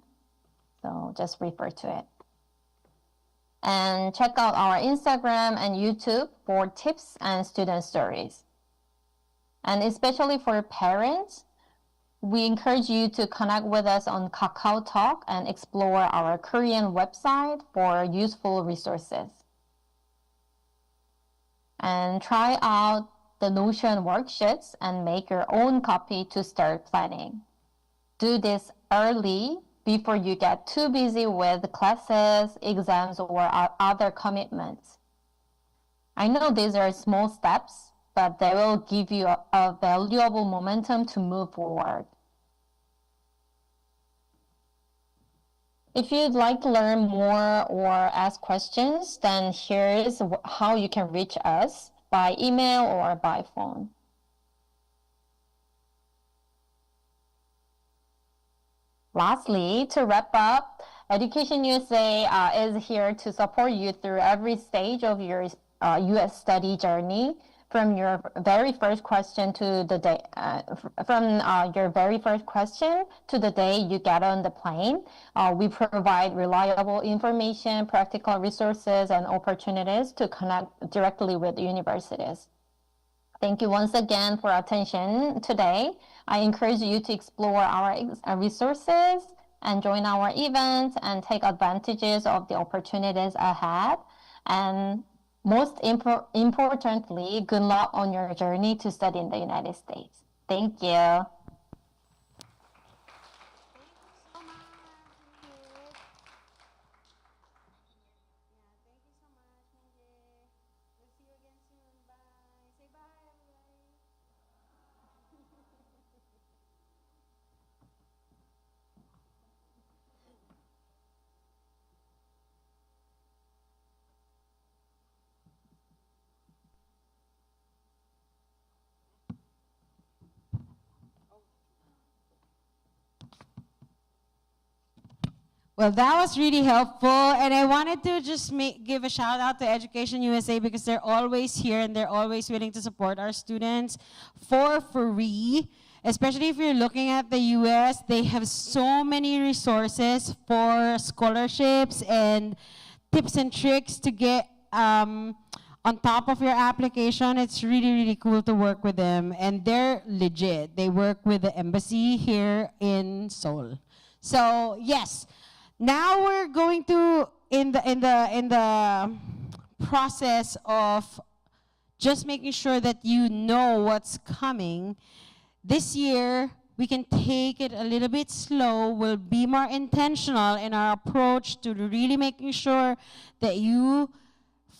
So just refer to it. And check out our Instagram and YouTube for tips and student stories. And especially for parents, we encourage you to connect with us on Kakao Talk and explore our Korean website for useful resources. And try out the Notion worksheets and make your own copy to start planning. Do this early before you get too busy with classes, exams, or other commitments. I know these are small steps, but they will give you a valuable momentum to move forward. If you'd like to learn more or ask questions, then here's how you can reach us by email or by phone. Lastly, to wrap up, Education USA is here to support you through every stage of your US study journey, from your very first question to the day, your very first question to the day you get on the plane. We provide reliable information, practical resources, and opportunities to connect directly with universities. Thank you once again for attention today. I encourage you to explore our resources and join our events and take advantages of the opportunities ahead. And most importantly, good luck on your journey to study in the United States. Thank you. Well, that was really helpful, and I wanted to just give a shout out to Education USA because they're always here and they're always willing to support our students for free. Especially if you're looking at the US, they have so many resources for scholarships and tips and tricks to get on top of your application. It's really, really cool to work with them, and they're legit. They work with the embassy here in Seoul. So yes. Now we're going to in the process of just making sure that you know what's coming. This year we can take it a little bit slow. We'll be more intentional in our approach to really making sure that you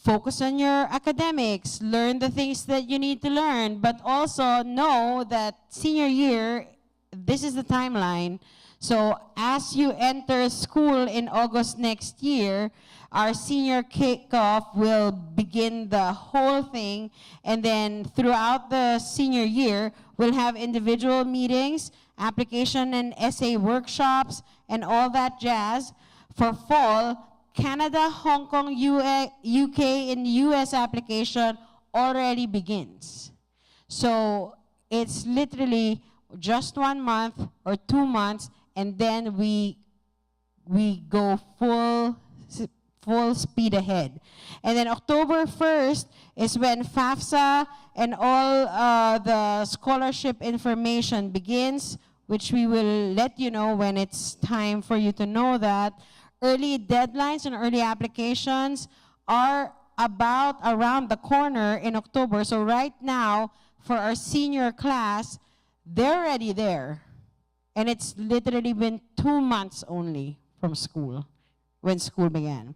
focus on your academics, learn the things that you need to learn, but also know that senior year, this is the timeline. So as you enter school in August next year, our senior kickoff will begin the whole thing, and then throughout the senior year, we'll have individual meetings, application and essay workshops, and all that jazz. For fall, Canada, Hong Kong, UK, and US application already begins. So it's literally just 1 month or 2 months, and then we go full speed ahead. And then October 1st is when FAFSA and all the scholarship information begins, which we will let you know when it's time for you to know that. Early deadlines and early applications are around the corner in October. So right now, for our senior class, they're already there. And it's literally been 2 months only from school, when school began.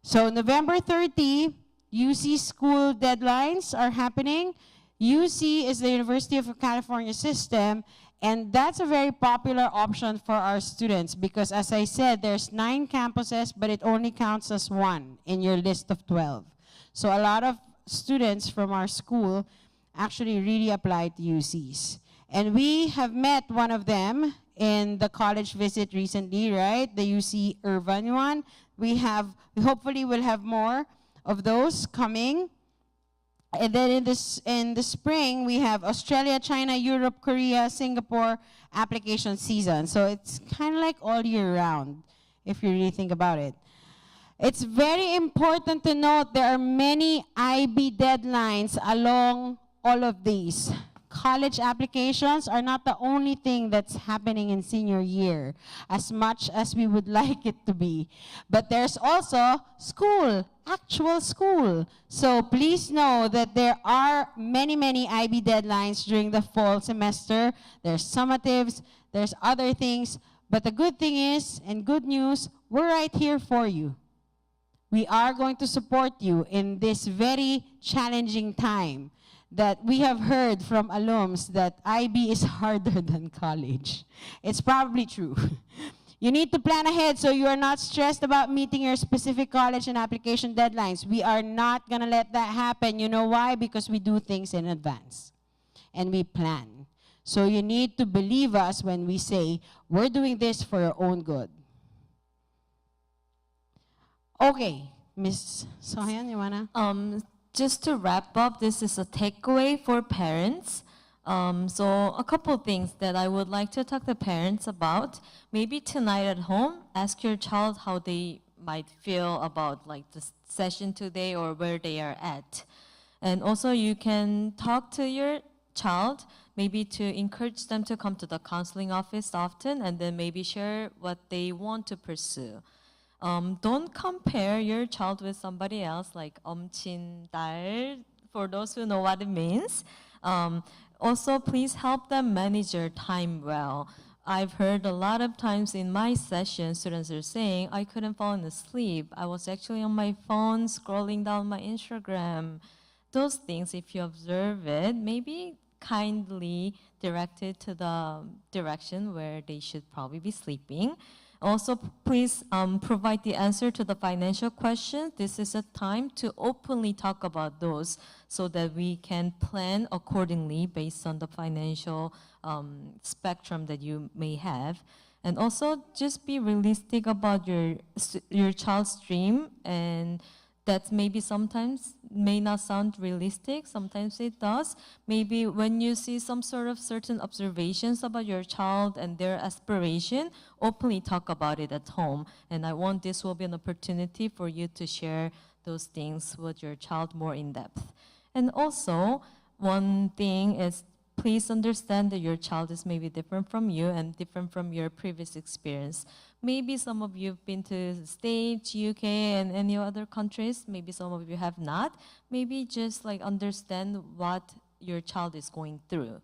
So November 30, UC school deadlines are happening. UC is the University of California system, and that's a very popular option for our students because, as I said, there's 9 campuses, but it only counts as 1 in your list of 12. So a lot of students from our school actually really apply to UCs. And we have met one of them in the college visit recently, right? The UC Irvine one. We hopefully will have more of those coming. And then in the spring, we have Australia, China, Europe, Korea, Singapore application season. So it's kind of like all year round, if you really think about it. It's very important to note there are many IB deadlines along all of these. College applications are not the only thing that's happening in senior year, as much as we would like it to be. But there's also school, actual school. So please know that there are many, many IB deadlines during the fall semester. There's summatives, there's other things. But the good thing is, and good news, we're right here for you. We are going to support you in this very challenging time that we have heard from alums that IB is harder than college. It's probably true. You need to plan ahead so you are not stressed about meeting your specific college and application deadlines. We are not going to let that happen. You know why? Because we do things in advance and we plan. So you need to believe us when we say, we're doing this for your own good. Okay, Miss Sohyan, you wanna? Just to wrap up, this is a takeaway for parents. So a couple things that I would like to talk to parents about. Maybe tonight at home, ask your child how they might feel about like the session today or where they are at. And also you can talk to your child, maybe to encourage them to come to the counseling office often and then maybe share what they want to pursue. Don't compare your child with somebody else, like 엄친 딸, for those who know what it means. Also, please help them manage your time well. I've heard a lot of times in my session, students are saying, I couldn't fall asleep. I was actually on my phone scrolling down my Instagram. Those things, if you observe it, maybe kindly direct it to the direction where they should probably be sleeping. Also, please provide the answer to the financial question. This is a time to openly talk about those so that we can plan accordingly based on the financial spectrum that you may have. And also, just be realistic about your child's dream, and that maybe sometimes may not sound realistic, sometimes it does. Maybe when you see some sort of certain observations about your child and their aspiration, openly talk about it at home. And I want this will be an opportunity for you to share those things with your child more in depth. And also, one thing is, please understand that your child is maybe different from you and different from your previous experience. Maybe some of you have been to the States, UK, and any other countries. Maybe some of you have not. Maybe just like understand what your child is going through.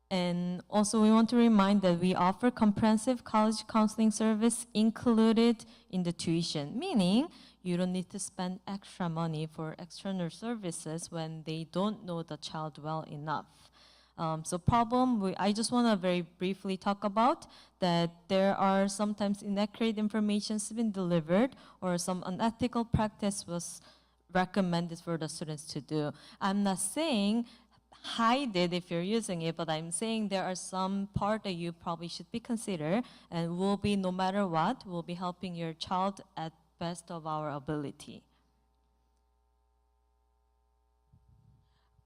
And also we want to remind that we offer comprehensive college counseling service included in the tuition, meaning you don't need to spend extra money for external services when they don't know the child well enough. I just want to very briefly talk about that there are sometimes inaccurate information being delivered or some unethical practice was recommended for the students to do. I'm not saying hide it if you're using it, but I'm saying there are some part that you probably should be consider and will be, no matter what, will be helping your child at best of our ability.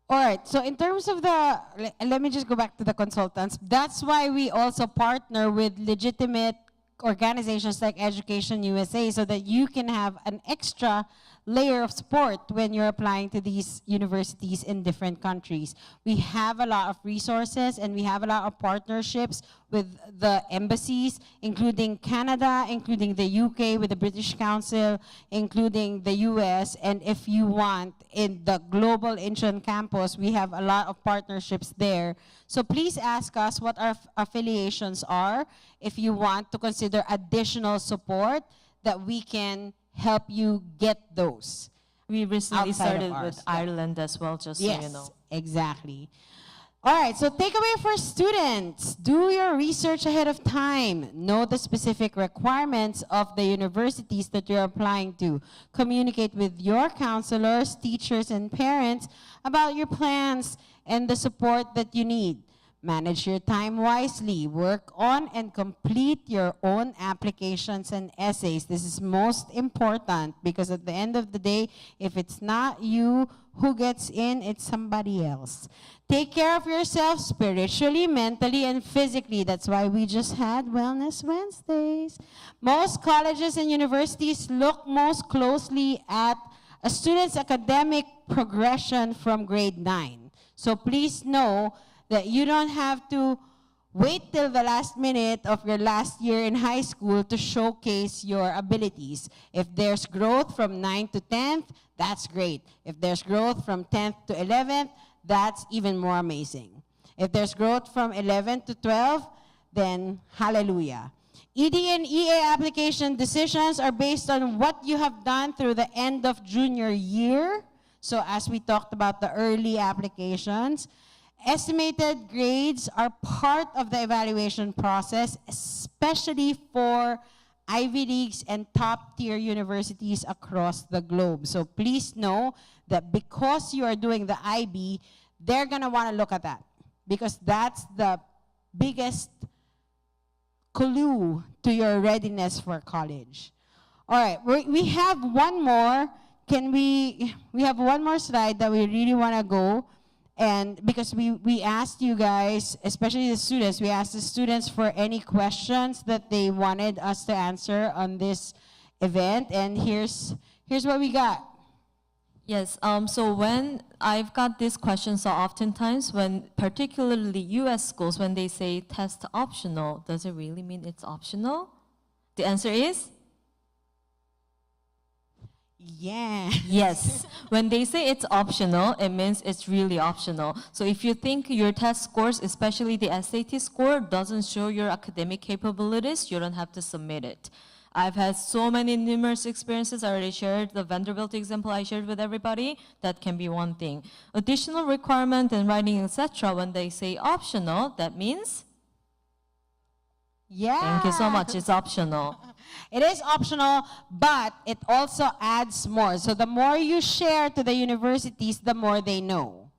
All right, so in terms of let me just go back to the consultants. That's why we also partner with legitimate organizations like Education USA so that you can have an extra layer of support when you're applying to these universities in different countries. We have a lot of resources and we have a lot of partnerships with the embassies, including Canada, including the UK with the British Council, including the US, and if you want, in the Global Incheon campus, we have a lot of partnerships there. So please ask us what our affiliations are if you want to consider additional support that we can help you get those. We recently Outside of started ours, with Ireland as well, just so you know. Yes, exactly. All right, so takeaway for students. Do your research ahead of time. Know the specific requirements of the universities that you're applying to. Communicate with your counselors, teachers, and parents about your plans and the support that you need. Manage your time wisely. Work on and complete your own applications and essays. This is most important because at the end of the day, if it's not you who gets in, it's somebody else. Take care of yourself spiritually, mentally, and physically. That's why we just had Wellness Wednesdays. Most colleges and universities look most closely at a student's academic progression from grade 9. So please know that you don't have to wait till the last minute of your last year in high school to showcase your abilities. If there's growth from 9th to 10th, that's great. If there's growth from 10th to 11th, that's even more amazing. If there's growth from 11th to 12th, then hallelujah. ED and EA application decisions are based on what you have done through the end of junior year. So as we talked about the early applications, estimated grades are part of the evaluation process, especially for Ivy Leagues and top-tier universities across the globe. So please know that because you are doing the IB, they're gonna wanna look at that because that's the biggest clue to your readiness for college. All right, we have one more. We have one more slide that we really wanna go. And because we asked you guys, especially the students, we asked the students for any questions that they wanted us to answer on this event. And here's what we got. Yes, so when I've got this question, so oftentimes when particularly US schools, when they say test optional, does it really mean it's optional? The answer is? Yeah. Yes. When they say it's optional, it means it's really optional. So if you think your test scores, especially the SAT score, doesn't show your academic capabilities, you don't have to submit it. I've had so many numerous experiences. I already shared the Vanderbilt example I shared with everybody. That can be one thing. Additional requirement in writing, etc., when they say optional, that means? Yeah. Thank you so much. It's optional. It is optional, but it also adds more. So the more you share to the universities, the more they know.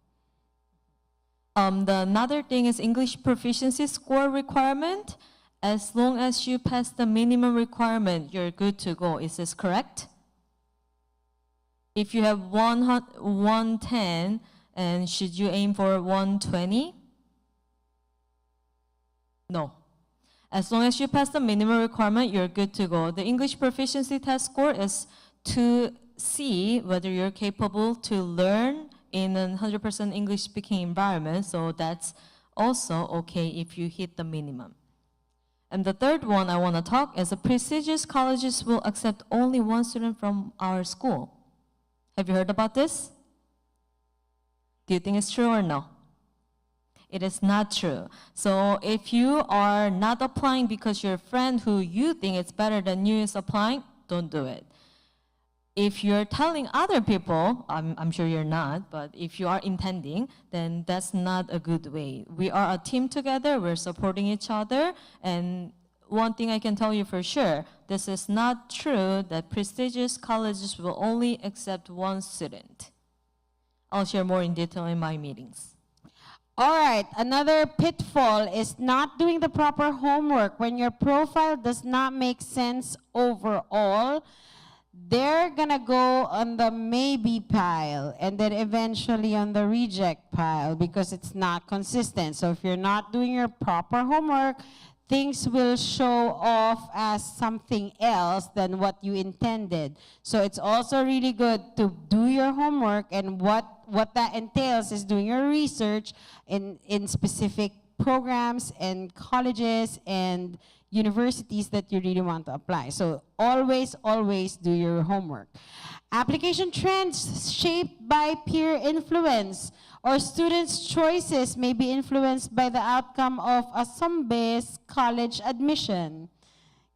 Another thing is English proficiency score requirement. As long as you pass the minimum requirement, you're good to go. Is this correct? If you have 110, and should you aim for 120? No. As long as you pass the minimum requirement, you're good to go. The English proficiency test score is to see whether you're capable to learn in a 100% English-speaking environment, so that's also okay if you hit the minimum. And the third one I want to talk is the prestigious colleges will accept only one student from our school. Have you heard about this? Do you think it's true or no? It is not true. So if you are not applying because your friend who you think is better than you is applying, don't do it. If you're telling other people, I'm sure you're not, but if you are intending, then that's not a good way. We are a team together, we're supporting each other, and one thing I can tell you for sure, this is not true that prestigious colleges will only accept one student. I'll share more in detail in my meetings. All right, another pitfall is not doing the proper homework. When your profile does not make sense overall, they're gonna go on the maybe pile and then eventually on the reject pile because it's not consistent. So if you're not doing your proper homework, things will show off as something else than what you intended. So it's also really good to do your homework, and what that entails is doing your research in specific programs and colleges and universities that you really want to apply. So always do your homework. Application trends shaped by peer influence or students' choices may be influenced by the outcome of a some-based college admission.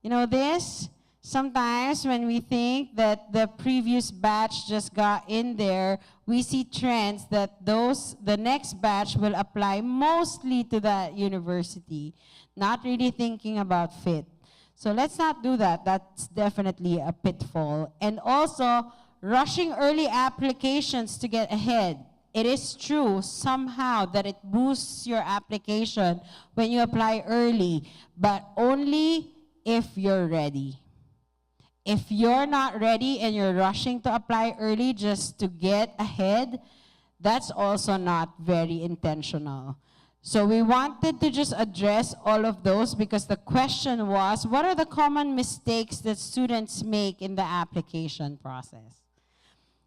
You know this? Sometimes when we think that the previous batch just got in there, we see trends that the next batch will apply mostly to that university, not really thinking about fit. So let's not do that. That's definitely a pitfall. And also, rushing early applications to get ahead. It is true somehow that it boosts your application when you apply early, but only if you're ready. If you're not ready and you're rushing to apply early just to get ahead, that's also not very intentional. So we wanted to just address all of those because the question was, what are the common mistakes that students make in the application process?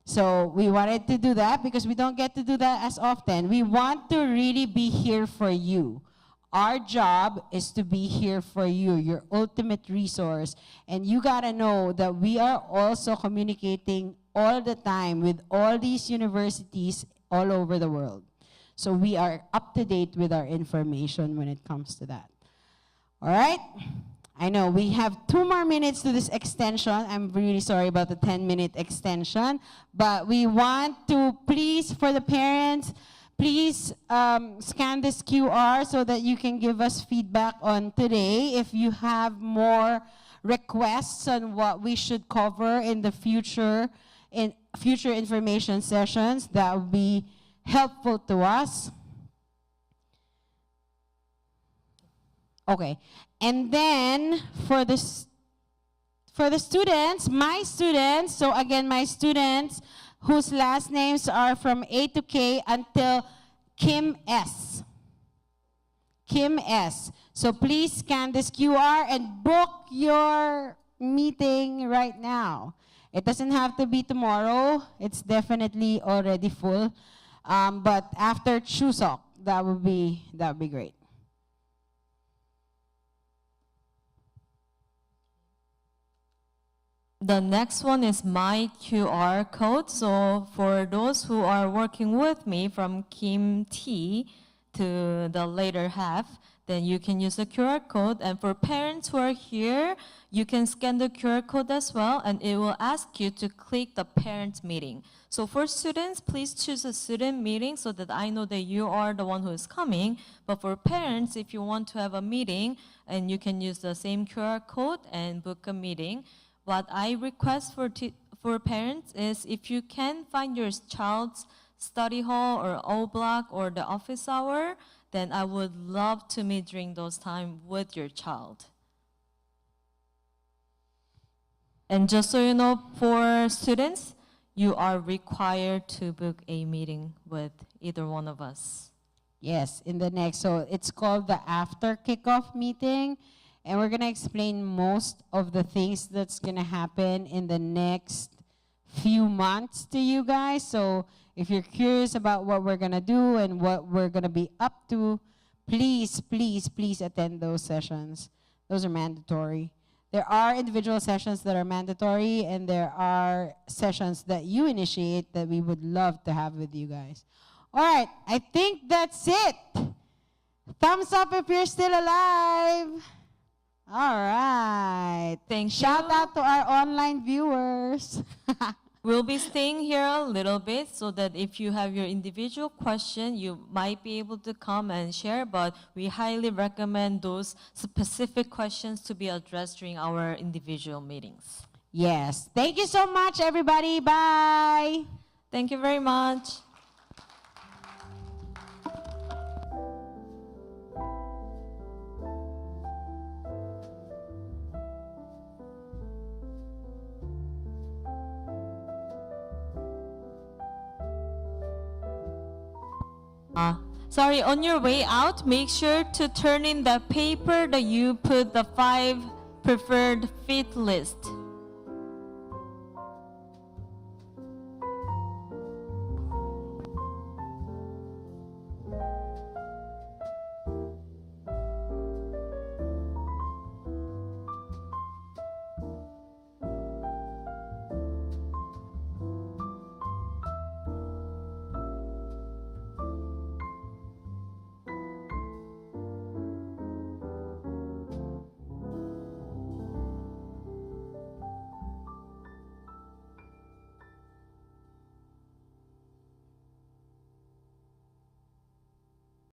So we wanted to do that because we don't get to do that as often. We want to really be here for you. Our job is to be here for you, your ultimate resource. And you gotta know that we are also communicating all the time with all these universities all over the world. So we are up to date with our information when it comes to that. All right? I know we have 2 more minutes to this extension. I'm really sorry about the 10-minute extension, but we want to please, for the parents, please scan this QR so that you can give us feedback on today. If you have more requests on what we should cover in the future, in future information sessions, that would be helpful to us. Okay, and then for the students, my students, so again, my students whose last names are from A to K until Kim S. Kim S. So please scan this QR and book your meeting right now. It doesn't have to be tomorrow. It's definitely already full. But after Chuseok, that would be great. The next one is my QR code. So for those who are working with me from Kim T to the later half, then you can use the QR code. And for parents who are here, you can scan the QR code as well, and it will ask you to click the parent meeting. So for students, please choose a student meeting so that I know that you are the one who is coming. But for parents, if you want to have a meeting, and you can use the same QR code and book a meeting. What I request for parents is if you can find your child's study hall or O block or the office hour, then I would love to meet during those time with your child. And just so you know, for students, you are required to book a meeting with either one of us. Yes, in the next, so it's called the after kickoff meeting. And we're going to explain most of the things that's going to happen in the next few months to you guys. So if you're curious about what we're going to do and what we're going to be up to, please, please, please attend those sessions. Those are mandatory. There are individual sessions that are mandatory, and there are sessions that you initiate that we would love to have with you guys. All right, I think that's it. Thumbs up if you're still alive. All right. Thank you. Shout out to our online viewers. We'll be staying here a little bit so that if you have your individual question, you might be able to come and share, but we highly recommend those specific questions to be addressed during our individual meetings. Yes. Thank you so much, everybody. Bye. Thank you very much. Sorry, on your way out, make sure to turn in the paper that you put the 5 preferred fit list.